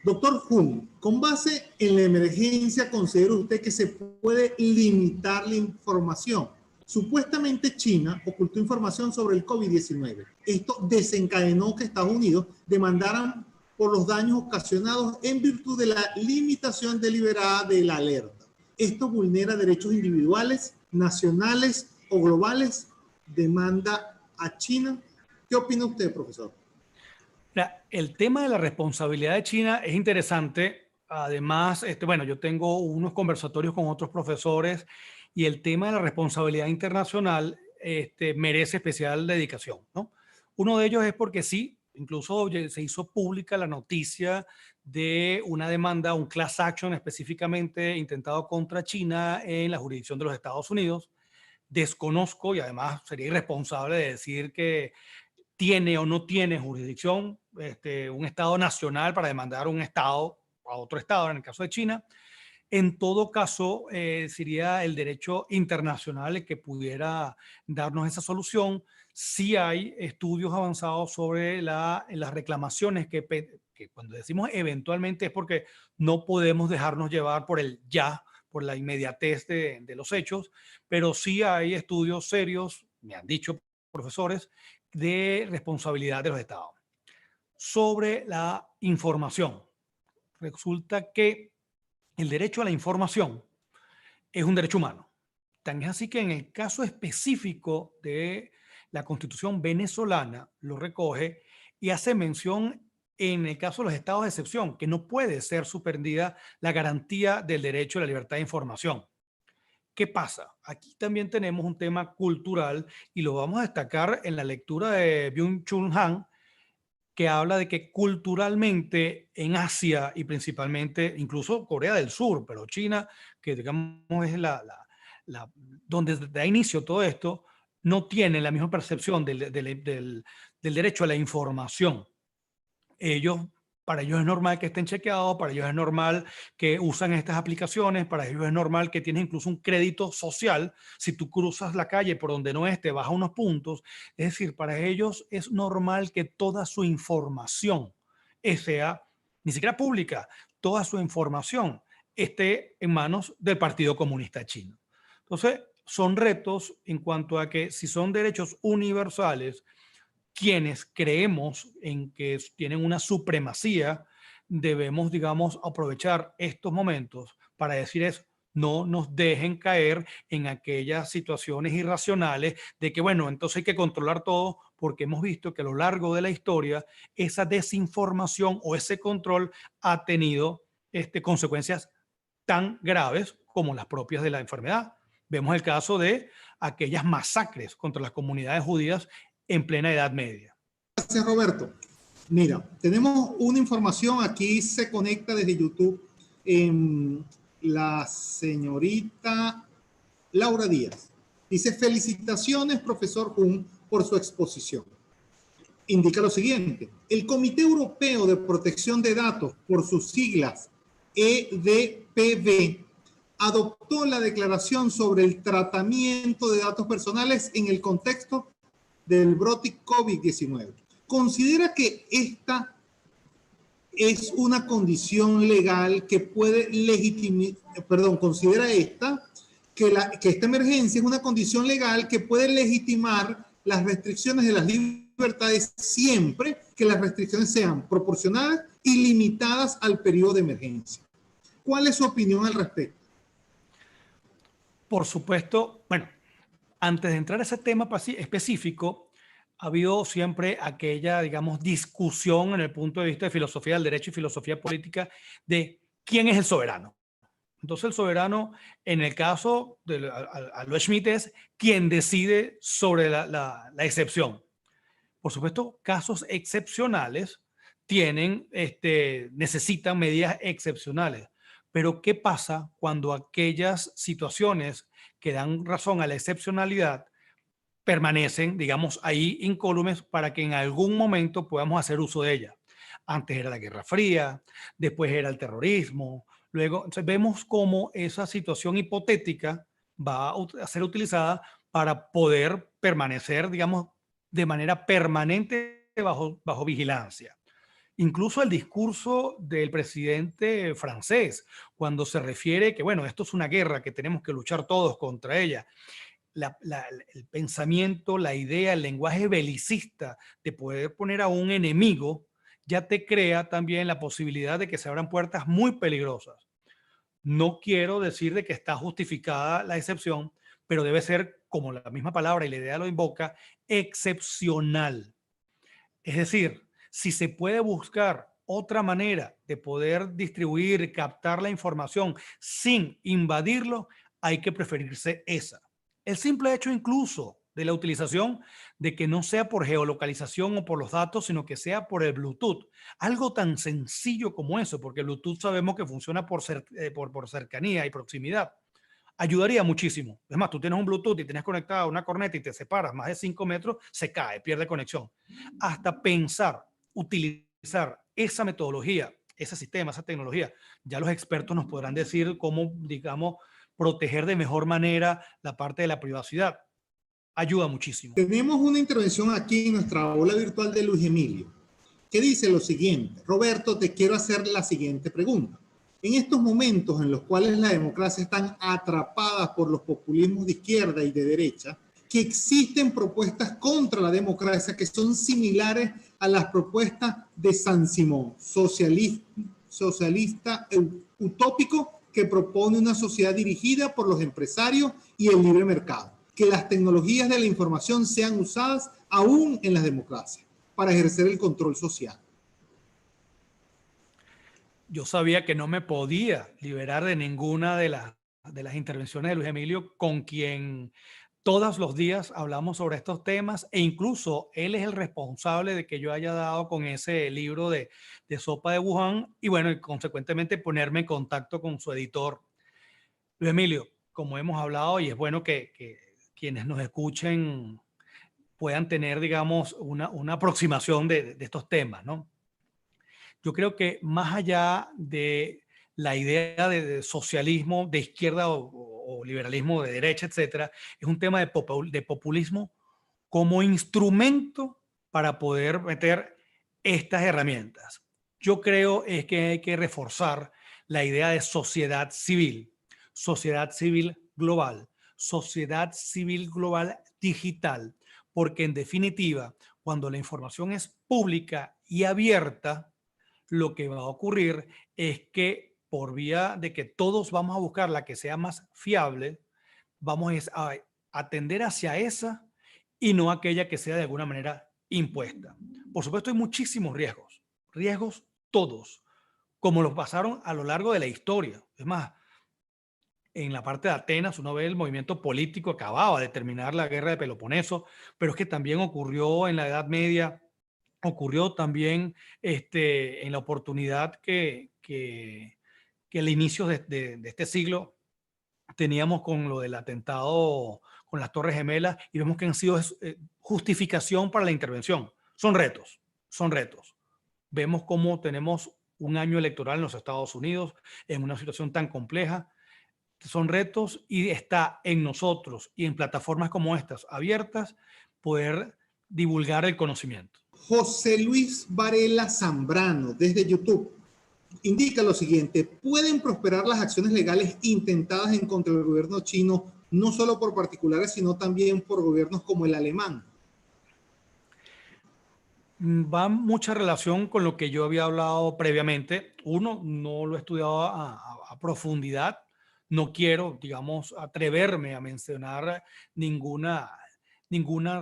Doctor Jun, con base en la emergencia, ¿considera usted que se puede limitar la información? Supuestamente China ocultó información sobre el COVID-19. Esto desencadenó que Estados Unidos demandaran por los daños ocasionados en virtud de la limitación deliberada de la alerta. Esto vulnera derechos individuales, nacionales o globales. Demanda a China. ¿Qué opina usted, profesor? El tema de la responsabilidad de China es interesante. Además, bueno, yo tengo unos conversatorios con otros profesores y el tema de la responsabilidad internacional merece especial dedicación, ¿no? Uno de ellos es porque sí, incluso se hizo pública la noticia de una demanda, un class action específicamente intentado contra China en la jurisdicción de los Estados Unidos. Desconozco y además sería irresponsable de decir que tiene o no tiene jurisdicción un Estado nacional para demandar un Estado a otro Estado, en el caso de China. En todo caso, sería el derecho internacional el que pudiera darnos esa solución. Sí hay estudios avanzados sobre las reclamaciones que cuando decimos eventualmente es porque no podemos dejarnos llevar por el ya, por la inmediatez de los hechos, pero sí hay estudios serios, me han dicho profesores, de responsabilidad de los estados. Sobre la información, resulta que el derecho a la información es un derecho humano. Tan es así que en el caso específico de la Constitución venezolana lo recoge y hace mención en el caso de los estados de excepción, que no puede ser suspendida la garantía del derecho a la libertad de información. ¿Qué pasa? Aquí también tenemos un tema cultural y lo vamos a destacar en la lectura de Byung-Chul Han, que habla de que culturalmente en Asia y principalmente, incluso Corea del Sur, pero China, que digamos es donde da inicio todo esto, no tiene la misma percepción del derecho a la información. Para ellos es normal que estén chequeados, para ellos es normal que usan estas aplicaciones, para ellos es normal que tienes incluso un crédito social. Si tú cruzas la calle por donde no es, te baja unos puntos. Es decir, para ellos es normal que toda su información sea, ni siquiera pública, toda su información esté en manos del Partido Comunista Chino. Entonces, son retos en cuanto a que si son derechos universales, quienes creemos en que tienen una supremacía, debemos, digamos, aprovechar estos momentos para decir no nos dejen caer en aquellas situaciones irracionales de que, bueno, entonces hay que controlar todo, porque hemos visto que a lo largo de la historia esa desinformación o ese control ha tenido consecuencias tan graves como las propias de la enfermedad. Vemos el caso de aquellas masacres contra las comunidades judías en plena Edad Media. Gracias, Roberto. Mira, tenemos una información, aquí se conecta desde YouTube la señorita Laura Díaz. Dice, felicitaciones, profesor Jun, por su exposición. Indica lo siguiente: el Comité Europeo de Protección de Datos, por sus siglas EDPB, adoptó la declaración sobre el tratamiento de datos personales en el contexto del brote COVID-19. ¿Considera que esta es una condición legal que puede legitimar, considera esta que esta emergencia es una condición legal que puede legitimar las restricciones de las libertades siempre que las restricciones sean proporcionadas y limitadas al periodo de emergencia? ¿Cuál es su opinión al respecto? Por supuesto, bueno, antes de entrar a ese tema específico, ha habido siempre aquella, digamos, discusión en el punto de vista de filosofía del derecho y filosofía política de quién es el soberano. Entonces el soberano, en el caso de Alois Schmitt, es quien decide sobre la excepción. Por supuesto, casos excepcionales necesitan medidas excepcionales. Pero ¿qué pasa cuando aquellas situaciones que dan razón a la excepcionalidad permanecen, digamos, ahí incólumes para que en algún momento podamos hacer uso de ellas? Antes era la Guerra Fría, después era el terrorismo. Luego, entonces vemos cómo esa situación hipotética va a ser utilizada para poder permanecer, digamos, de manera permanente bajo vigilancia. Incluso el discurso del presidente francés, cuando se refiere que, bueno, esto es una guerra, que tenemos que luchar todos contra ella. El pensamiento, la idea, el lenguaje belicista de poder poner a un enemigo ya te crea también la posibilidad de que se abran puertas muy peligrosas. No quiero decir de que está justificada la excepción, pero debe ser, como la misma palabra y la idea lo invoca, excepcional. Es decir, si se puede buscar otra manera de poder distribuir, captar la información sin invadirlo, hay que preferirse esa. El simple hecho incluso de la utilización de que no sea por geolocalización o por los datos, sino que sea por el Bluetooth. Algo tan sencillo como eso, porque el Bluetooth sabemos que funciona por cercanía y proximidad. Ayudaría muchísimo. Es más, tú tienes un Bluetooth y tienes conectada una corneta y te separas más de 5 metros, se cae, pierde conexión. Hasta pensar, utilizar esa metodología, ese sistema, esa tecnología, ya los expertos nos podrán decir cómo, digamos, proteger de mejor manera la parte de la privacidad. Ayuda muchísimo. Tenemos una intervención aquí en nuestra aula virtual de Luis Emilio, que dice lo siguiente: Roberto, te quiero hacer la siguiente pregunta. En estos momentos en los cuales la democracia están atrapadas por los populismos de izquierda y de derecha, que existen propuestas contra la democracia que son similares a las propuestas de San Simón, socialista utópico, que propone una sociedad dirigida por los empresarios y el libre mercado, que las tecnologías de la información sean usadas aún en las democracias para ejercer el control social. Yo sabía que no me podía liberar de ninguna de las intervenciones de Luis Emilio, con quien todos los días hablamos sobre estos temas, e incluso él es el responsable de que yo haya dado con ese libro de Sopa de Wuhan y bueno, y consecuentemente ponerme en contacto con su editor. Luis Emilio, como hemos hablado, y es bueno que quienes nos escuchen puedan tener, digamos, una aproximación de estos temas, ¿no? Yo creo que más allá de la idea de socialismo de izquierda o liberalismo de derecha, etcétera, es un tema de populismo como instrumento para poder meter estas herramientas. Yo creo es que hay que reforzar la idea de sociedad civil global, sociedad civil global digital, porque en definitiva, cuando la información es pública y abierta, lo que va a ocurrir es que por vía de que todos vamos a buscar la que sea más fiable, vamos a atender hacia esa y no aquella que sea de alguna manera impuesta. Por supuesto, hay muchísimos riesgos todos, como los pasaron a lo largo de la historia. Es más, en la parte de Atenas uno ve el movimiento político, acababa de terminar la guerra de Peloponeso, pero es que también ocurrió en la Edad Media. Ocurrió también en la oportunidad que que al inicio de este siglo teníamos con lo del atentado con las Torres Gemelas y vemos que han sido justificación para la intervención. Son retos, son retos. Vemos cómo tenemos un año electoral en los Estados Unidos en una situación tan compleja. Son retos y está en nosotros y en plataformas como estas abiertas poder divulgar el conocimiento. José Luis Varela Zambrano, desde YouTube, indica lo siguiente: pueden prosperar las acciones legales intentadas en contra del gobierno chino, no solo por particulares, sino también por gobiernos como el alemán. Va mucha relación con lo que yo había hablado previamente. Uno, no lo he estudiado a profundidad. No quiero, digamos, atreverme a mencionar ninguna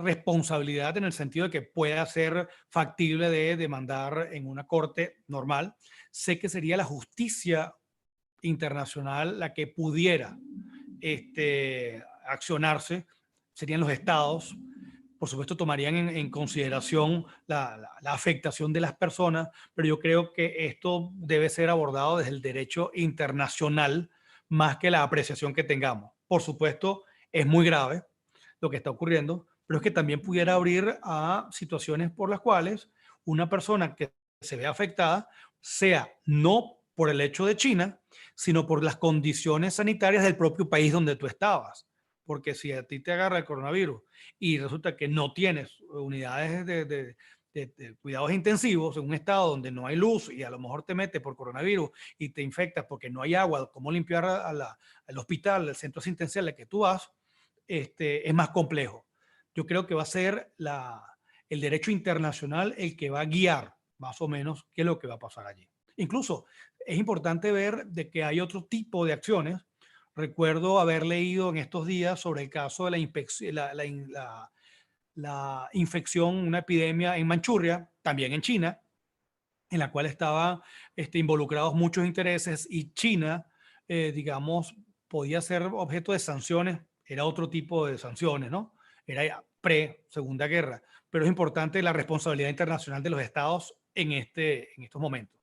responsabilidad en el sentido de que pueda ser factible de demandar en una corte normal. Sé que sería la justicia internacional la que pudiera accionarse, serían los estados. Por supuesto, tomarían en consideración la afectación de las personas, pero yo creo que esto debe ser abordado desde el derecho internacional más que la apreciación que tengamos. Por supuesto, es muy grave lo que está ocurriendo, pero es que también pudiera abrir a situaciones por las cuales una persona que se vea afectada sea no por el hecho de China, sino por las condiciones sanitarias del propio país donde tú estabas. Porque si a ti te agarra el coronavirus y resulta que no tienes unidades de cuidados intensivos en un estado donde no hay luz y a lo mejor te metes por coronavirus y te infectas porque no hay agua, cómo limpiar al hospital, al centro asistencial al que tú vas, es más complejo. Yo creo que va a ser el derecho internacional el que va a guiar más o menos qué es lo que va a pasar allí. Incluso es importante ver de que hay otro tipo de acciones. Recuerdo haber leído en estos días sobre el caso de la infección, una epidemia en Manchuria, también en China, en la cual estaban involucrados muchos intereses y China, digamos, podía ser objeto de sanciones. Era otro tipo de sanciones, ¿no? Era ya pre-Segunda Guerra. Pero es importante la responsabilidad internacional de los estados en estos momentos.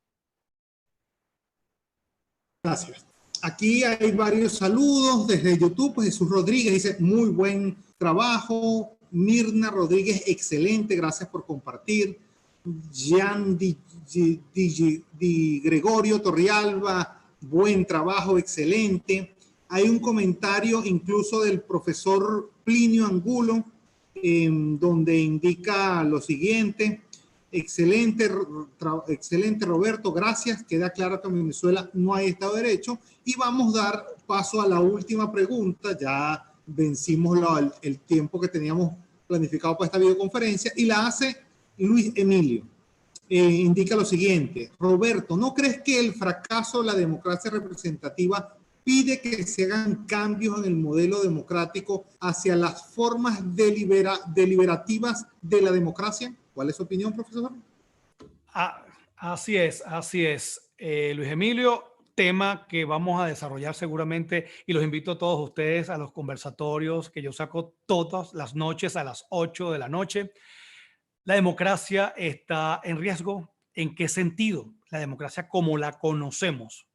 Gracias. Aquí hay varios saludos desde YouTube. Pues Jesús Rodríguez dice: muy buen trabajo. Mirna Rodríguez: excelente, gracias por compartir. Jean Di Gregorio Torrialba: buen trabajo, excelente. Hay un comentario incluso del profesor Plinio Angulo, donde indica lo siguiente: excelente, excelente Roberto, gracias. Queda claro que en Venezuela no hay Estado de Derecho. Y vamos a dar paso a la última pregunta. Ya vencimos el tiempo que teníamos planificado para esta videoconferencia y la hace Luis Emilio. Indica lo siguiente: Roberto, ¿no crees que el fracaso de la democracia representativa pide que se hagan cambios en el modelo democrático hacia las formas deliberativas de la democracia? ¿Cuál es su opinión, profesor? Así es, así es. Luis Emilio, tema que vamos a desarrollar seguramente y los invito a todos ustedes a los conversatorios que yo saco todas las noches a las 8 de la noche. La democracia está en riesgo. ¿En qué sentido? La democracia como la conocemos,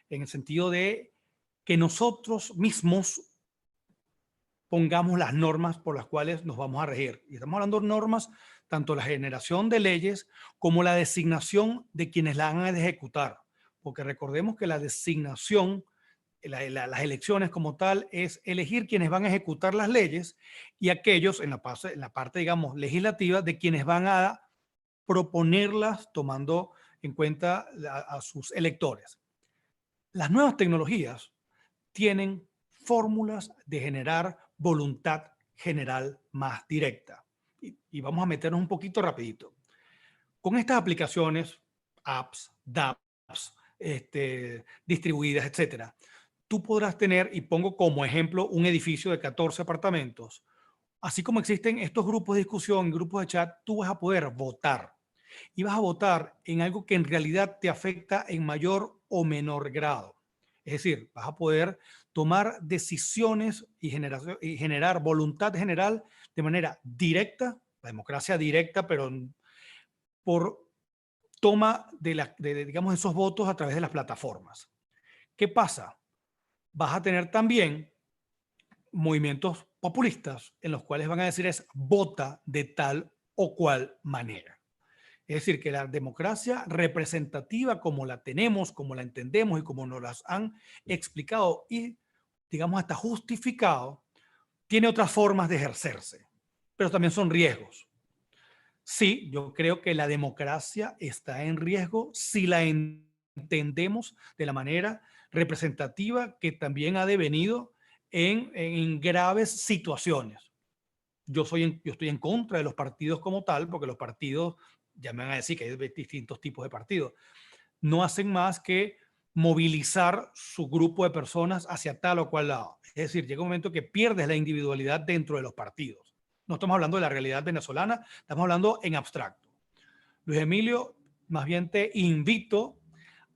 en el sentido de que nosotros mismos pongamos las normas por las cuales nos vamos a regir. Y estamos hablando de normas, tanto la generación de leyes como la designación de quienes la van a ejecutar. Porque recordemos que la designación, las elecciones como tal, es elegir quienes van a ejecutar las leyes y aquellos en la parte, digamos, legislativa de quienes van a proponerlas tomando en cuenta a sus electores. Las nuevas tecnologías tienen fórmulas de generar voluntad general más directa. Y vamos a meternos un poquito rapidito. Con estas aplicaciones, apps, dApps, distribuidas, etcétera, tú podrás tener, y pongo como ejemplo, un edificio de 14 apartamentos. Así como existen estos grupos de discusión, grupos de chat, tú vas a poder votar. Y vas a votar en algo que en realidad te afecta en mayor o menor grado. Es decir, vas a poder tomar decisiones y generar voluntad general de manera directa, la democracia directa, pero por toma digamos, esos votos a través de las plataformas. ¿Qué pasa? Vas a tener también movimientos populistas en los cuales van a decir es vota de tal o cual manera. Es decir, que la democracia representativa como la tenemos, como la entendemos y como nos las han explicado y, digamos, hasta justificado, tiene otras formas de ejercerse, pero también son riesgos. Sí, yo creo que la democracia está en riesgo si la entendemos de la manera representativa que también ha devenido en graves situaciones. Yo estoy en contra de los partidos como tal, porque los partidos, ya me van a decir que hay distintos tipos de partidos, no hacen más que movilizar su grupo de personas hacia tal o cual lado. Es decir, llega un momento que pierdes la individualidad dentro de los partidos. No estamos hablando de la realidad venezolana, estamos hablando en abstracto. Luis Emilio, más bien te invito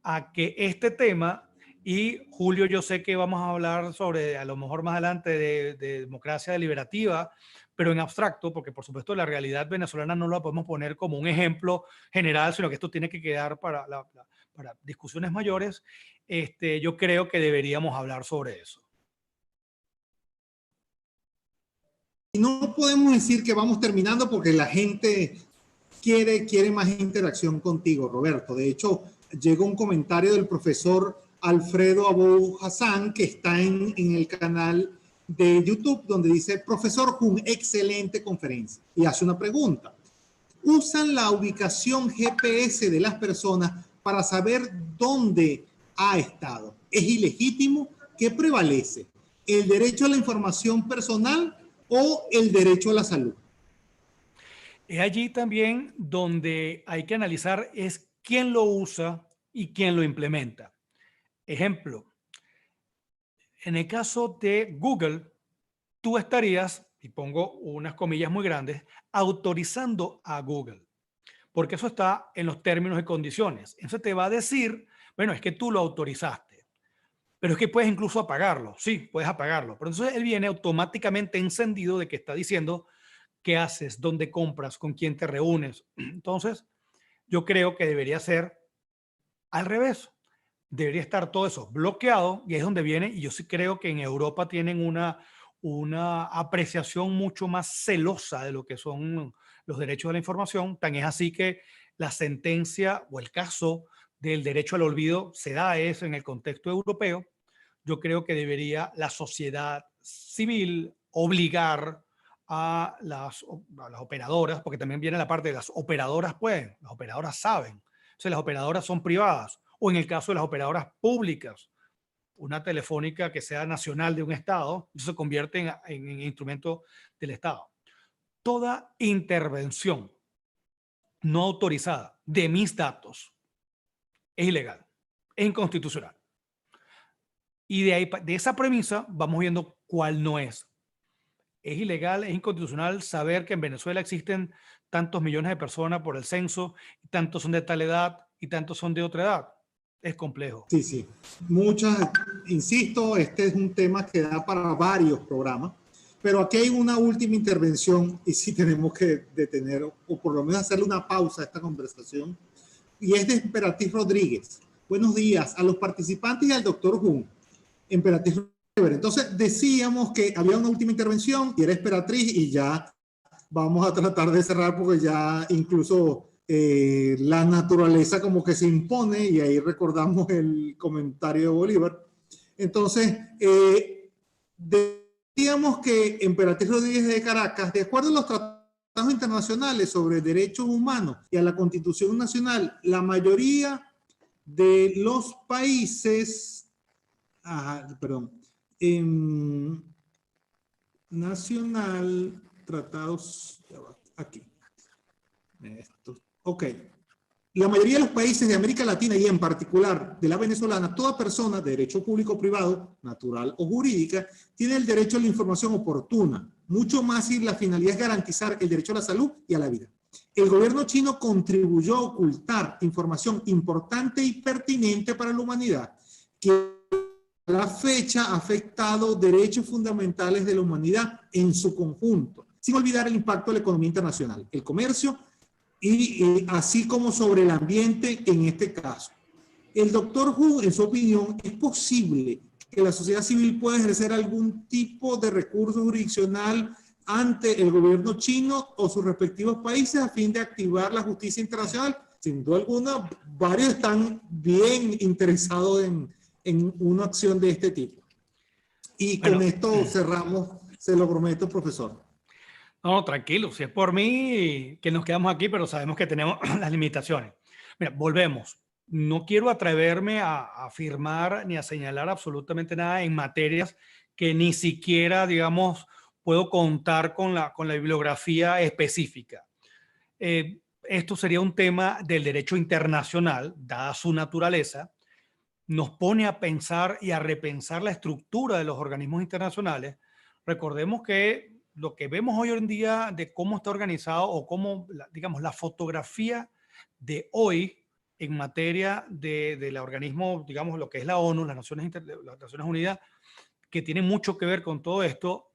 a que este tema, y Julio, yo sé que vamos a hablar sobre, a lo mejor más adelante, de democracia deliberativa, pero en abstracto, porque por supuesto la realidad venezolana no la podemos poner como un ejemplo general, sino que esto tiene que quedar para discusiones mayores. Yo creo que deberíamos hablar sobre eso. Y no podemos decir que vamos terminando porque la gente quiere más interacción contigo, Roberto. De hecho, llegó un comentario del profesor Alfredo Abou Hassan, que está en el canal de YouTube, donde dice: profesor Jun, excelente conferencia. Y hace una pregunta. ¿Usan la ubicación GPS de las personas para saber dónde ha estado? ¿Es ilegítimo? ¿Qué prevalece? ¿El derecho a la información personal o el derecho a la salud? Es allí también donde hay que analizar es quién lo usa y quién lo implementa. Ejemplo, en el caso de Google, tú estarías, y pongo unas comillas muy grandes, autorizando a Google, porque eso está en los términos y condiciones. Eso te va a decir, bueno, es que tú lo autorizaste, pero es que puedes incluso apagarlo. Sí, puedes apagarlo, pero entonces él viene automáticamente encendido de que está diciendo qué haces, dónde compras, con quién te reúnes. Entonces, yo creo que debería ser al revés. Debería estar todo eso bloqueado, y ahí es donde viene, y yo sí creo que en Europa tienen una apreciación mucho más celosa de lo que son los derechos de la información. Tan es así que la sentencia o el caso del derecho al olvido se da eso en el contexto europeo. Yo creo que debería la sociedad civil obligar a las operadoras, porque también viene la parte de las operadoras, pues, las operadoras saben. O sea, las operadoras son privadas, o en el caso de las operadoras públicas, una telefónica que sea nacional de un estado, eso se convierte en instrumento del estado. Toda intervención no autorizada de mis datos es ilegal, es inconstitucional. Y de esa premisa vamos viendo cuál no es. Es ilegal, es inconstitucional saber que en Venezuela existen tantos millones de personas por el censo, y tantos son de tal edad y tantos son de otra edad. Es complejo. Sí, sí. Muchas, insisto, este es un tema que da para varios programas, pero aquí hay una última intervención y sí tenemos que detener o por lo menos hacerle una pausa a esta conversación, y es de Emperatriz Rodríguez. Buenos días a los participantes y al doctor Jun. Emperatriz Rodríguez. Entonces decíamos que había una última intervención y era Emperatriz, y ya vamos a tratar de cerrar porque ya incluso la naturaleza como que se impone, y ahí recordamos el comentario de Bolívar. Entonces, decíamos que Emperatriz Rodríguez de Caracas, de acuerdo a los tratados internacionales sobre derechos humanos y a la Constitución Nacional, la mayoría de los países, nacional, tratados, aquí. Ok. La mayoría de los países de América Latina y en particular de la venezolana, toda persona de derecho público o privado, natural o jurídica, tiene el derecho a la información oportuna, mucho más si la finalidad es garantizar el derecho a la salud y a la vida. El gobierno chino contribuyó a ocultar información importante y pertinente para la humanidad, que a la fecha ha afectado derechos fundamentales de la humanidad en su conjunto, sin olvidar el impacto de la economía internacional, el comercio, y así como sobre el ambiente en este caso. El doctor Hu, en su opinión, ¿es posible que la sociedad civil pueda ejercer algún tipo de recurso jurisdiccional ante el gobierno chino o sus respectivos países a fin de activar la justicia internacional? Sin duda alguna, varios están bien interesados en una acción de este tipo. Y con esto cerramos, se lo prometo, profesor. No, tranquilo, si es por mí, que nos quedamos aquí, pero sabemos que tenemos las limitaciones. Mira, volvemos. No quiero atreverme a afirmar ni a señalar absolutamente nada en materias que ni siquiera, digamos, puedo contar con la bibliografía específica. Esto sería un tema del derecho internacional, dada su naturaleza. Nos pone a pensar y a repensar la estructura de los organismos internacionales. Recordemos que lo que vemos hoy en día de cómo está organizado o cómo, digamos, la fotografía de hoy en materia del organismo, digamos, lo que es la ONU, las Naciones Unidas, que tiene mucho que ver con todo esto,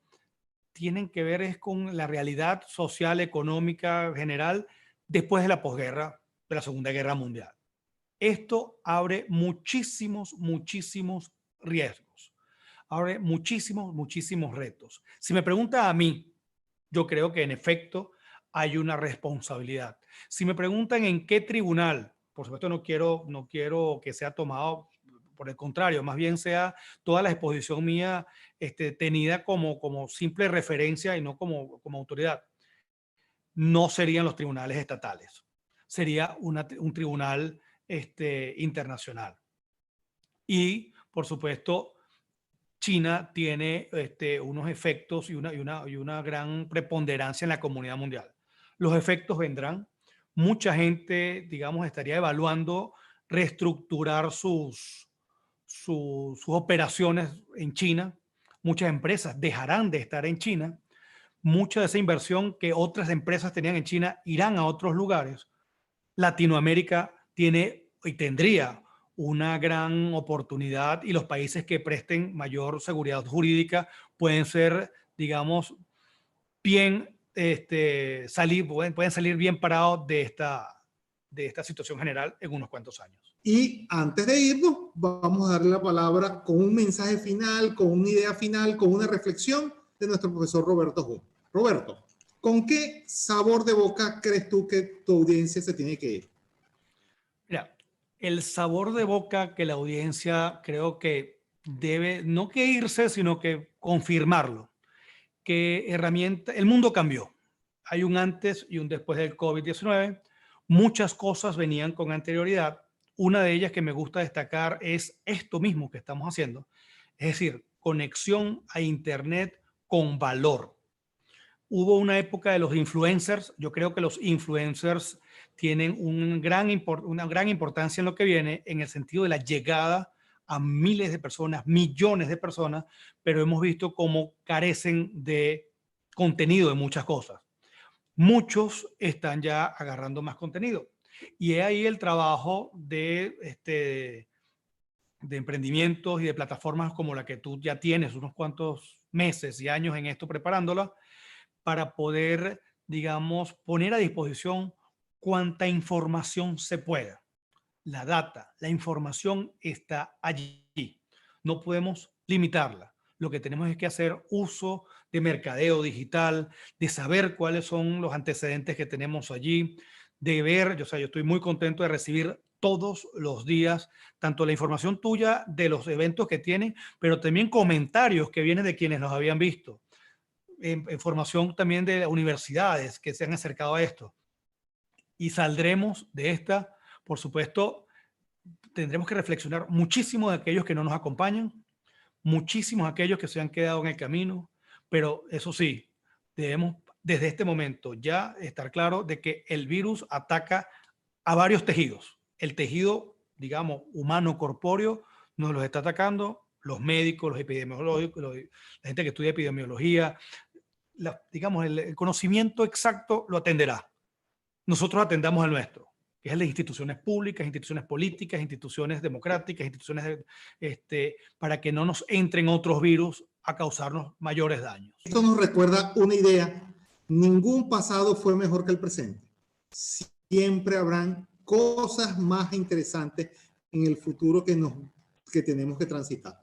tienen que ver es con la realidad social, económica, general, después de la posguerra, de la Segunda Guerra Mundial. Esto abre muchísimos riesgos, abre muchísimos retos. Si me pregunta a mí, yo creo que en efecto hay una responsabilidad. Si me preguntan en qué tribunal, por supuesto no quiero que sea tomado, por el contrario, más bien sea toda la exposición mía tenida como simple referencia y no como autoridad. No serían los tribunales estatales, sería un tribunal internacional. Y, por supuesto, China tiene unos efectos y una gran preponderancia en la comunidad mundial. Los efectos vendrán. Mucha gente, digamos, estaría evaluando reestructurar sus operaciones en China. Muchas empresas dejarán de estar en China. Mucha de esa inversión que otras empresas tenían en China irán a otros lugares. Latinoamérica tiene y tendría una gran oportunidad y los países que presten mayor seguridad jurídica pueden ser, digamos, bien pueden salir bien parados de esta situación general en unos cuantos años. Y antes de irnos, vamos a darle la palabra con un mensaje final, con una idea final, con una reflexión de nuestro profesor Roberto Hu. Roberto, ¿con qué sabor de boca crees tú que tu audiencia se tiene que ir? Mira, el sabor de boca que la audiencia creo que debe, no que irse, sino que confirmarlo, que el mundo cambió. Hay un antes y un después del COVID-19. Muchas cosas venían con anterioridad. Una de ellas que me gusta destacar es esto mismo que estamos haciendo. Es decir, conexión a Internet con valor. Hubo una época de los influencers. Yo creo que los influencers tienen una gran importancia en lo que viene, en el sentido de la llegada a miles de personas, millones de personas, pero hemos visto cómo carecen de contenido de muchas cosas. Muchos están ya agarrando más contenido. Y es ahí el trabajo de emprendimientos y de plataformas como la que tú ya tienes unos cuantos meses y años en esto preparándola, para poder, digamos, poner a disposición cuanta información se pueda. La data, la información está allí. No podemos limitarla. Lo que tenemos es que hacer uso de mercadeo digital, de saber cuáles son los antecedentes que tenemos allí, de ver, yo estoy muy contento de recibir todos los días tanto la información tuya de los eventos que tienen, pero también comentarios que vienen de quienes nos habían visto. Formación también de universidades que se han acercado a esto. Y saldremos de esta, por supuesto, tendremos que reflexionar muchísimo de aquellos que no nos acompañan, muchísimos aquellos que se han quedado en el camino, pero eso sí, debemos desde este momento ya estar claro de que el virus ataca a varios tejidos. El tejido, digamos, humano, corpóreo, nos los está atacando los médicos, los epidemiólogos, la gente que estudia epidemiología, digamos, el conocimiento exacto lo atenderá. Nosotros atendamos el nuestro, que es el de instituciones públicas, instituciones políticas, instituciones democráticas, instituciones para que no nos entren otros virus a causarnos mayores daños. Esto nos recuerda una idea: ningún pasado fue mejor que el presente. Siempre habrán cosas más interesantes en el futuro que tenemos que transitar.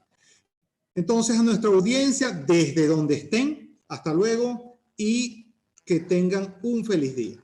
Entonces, a nuestra audiencia, desde donde estén, hasta luego y que tengan un feliz día.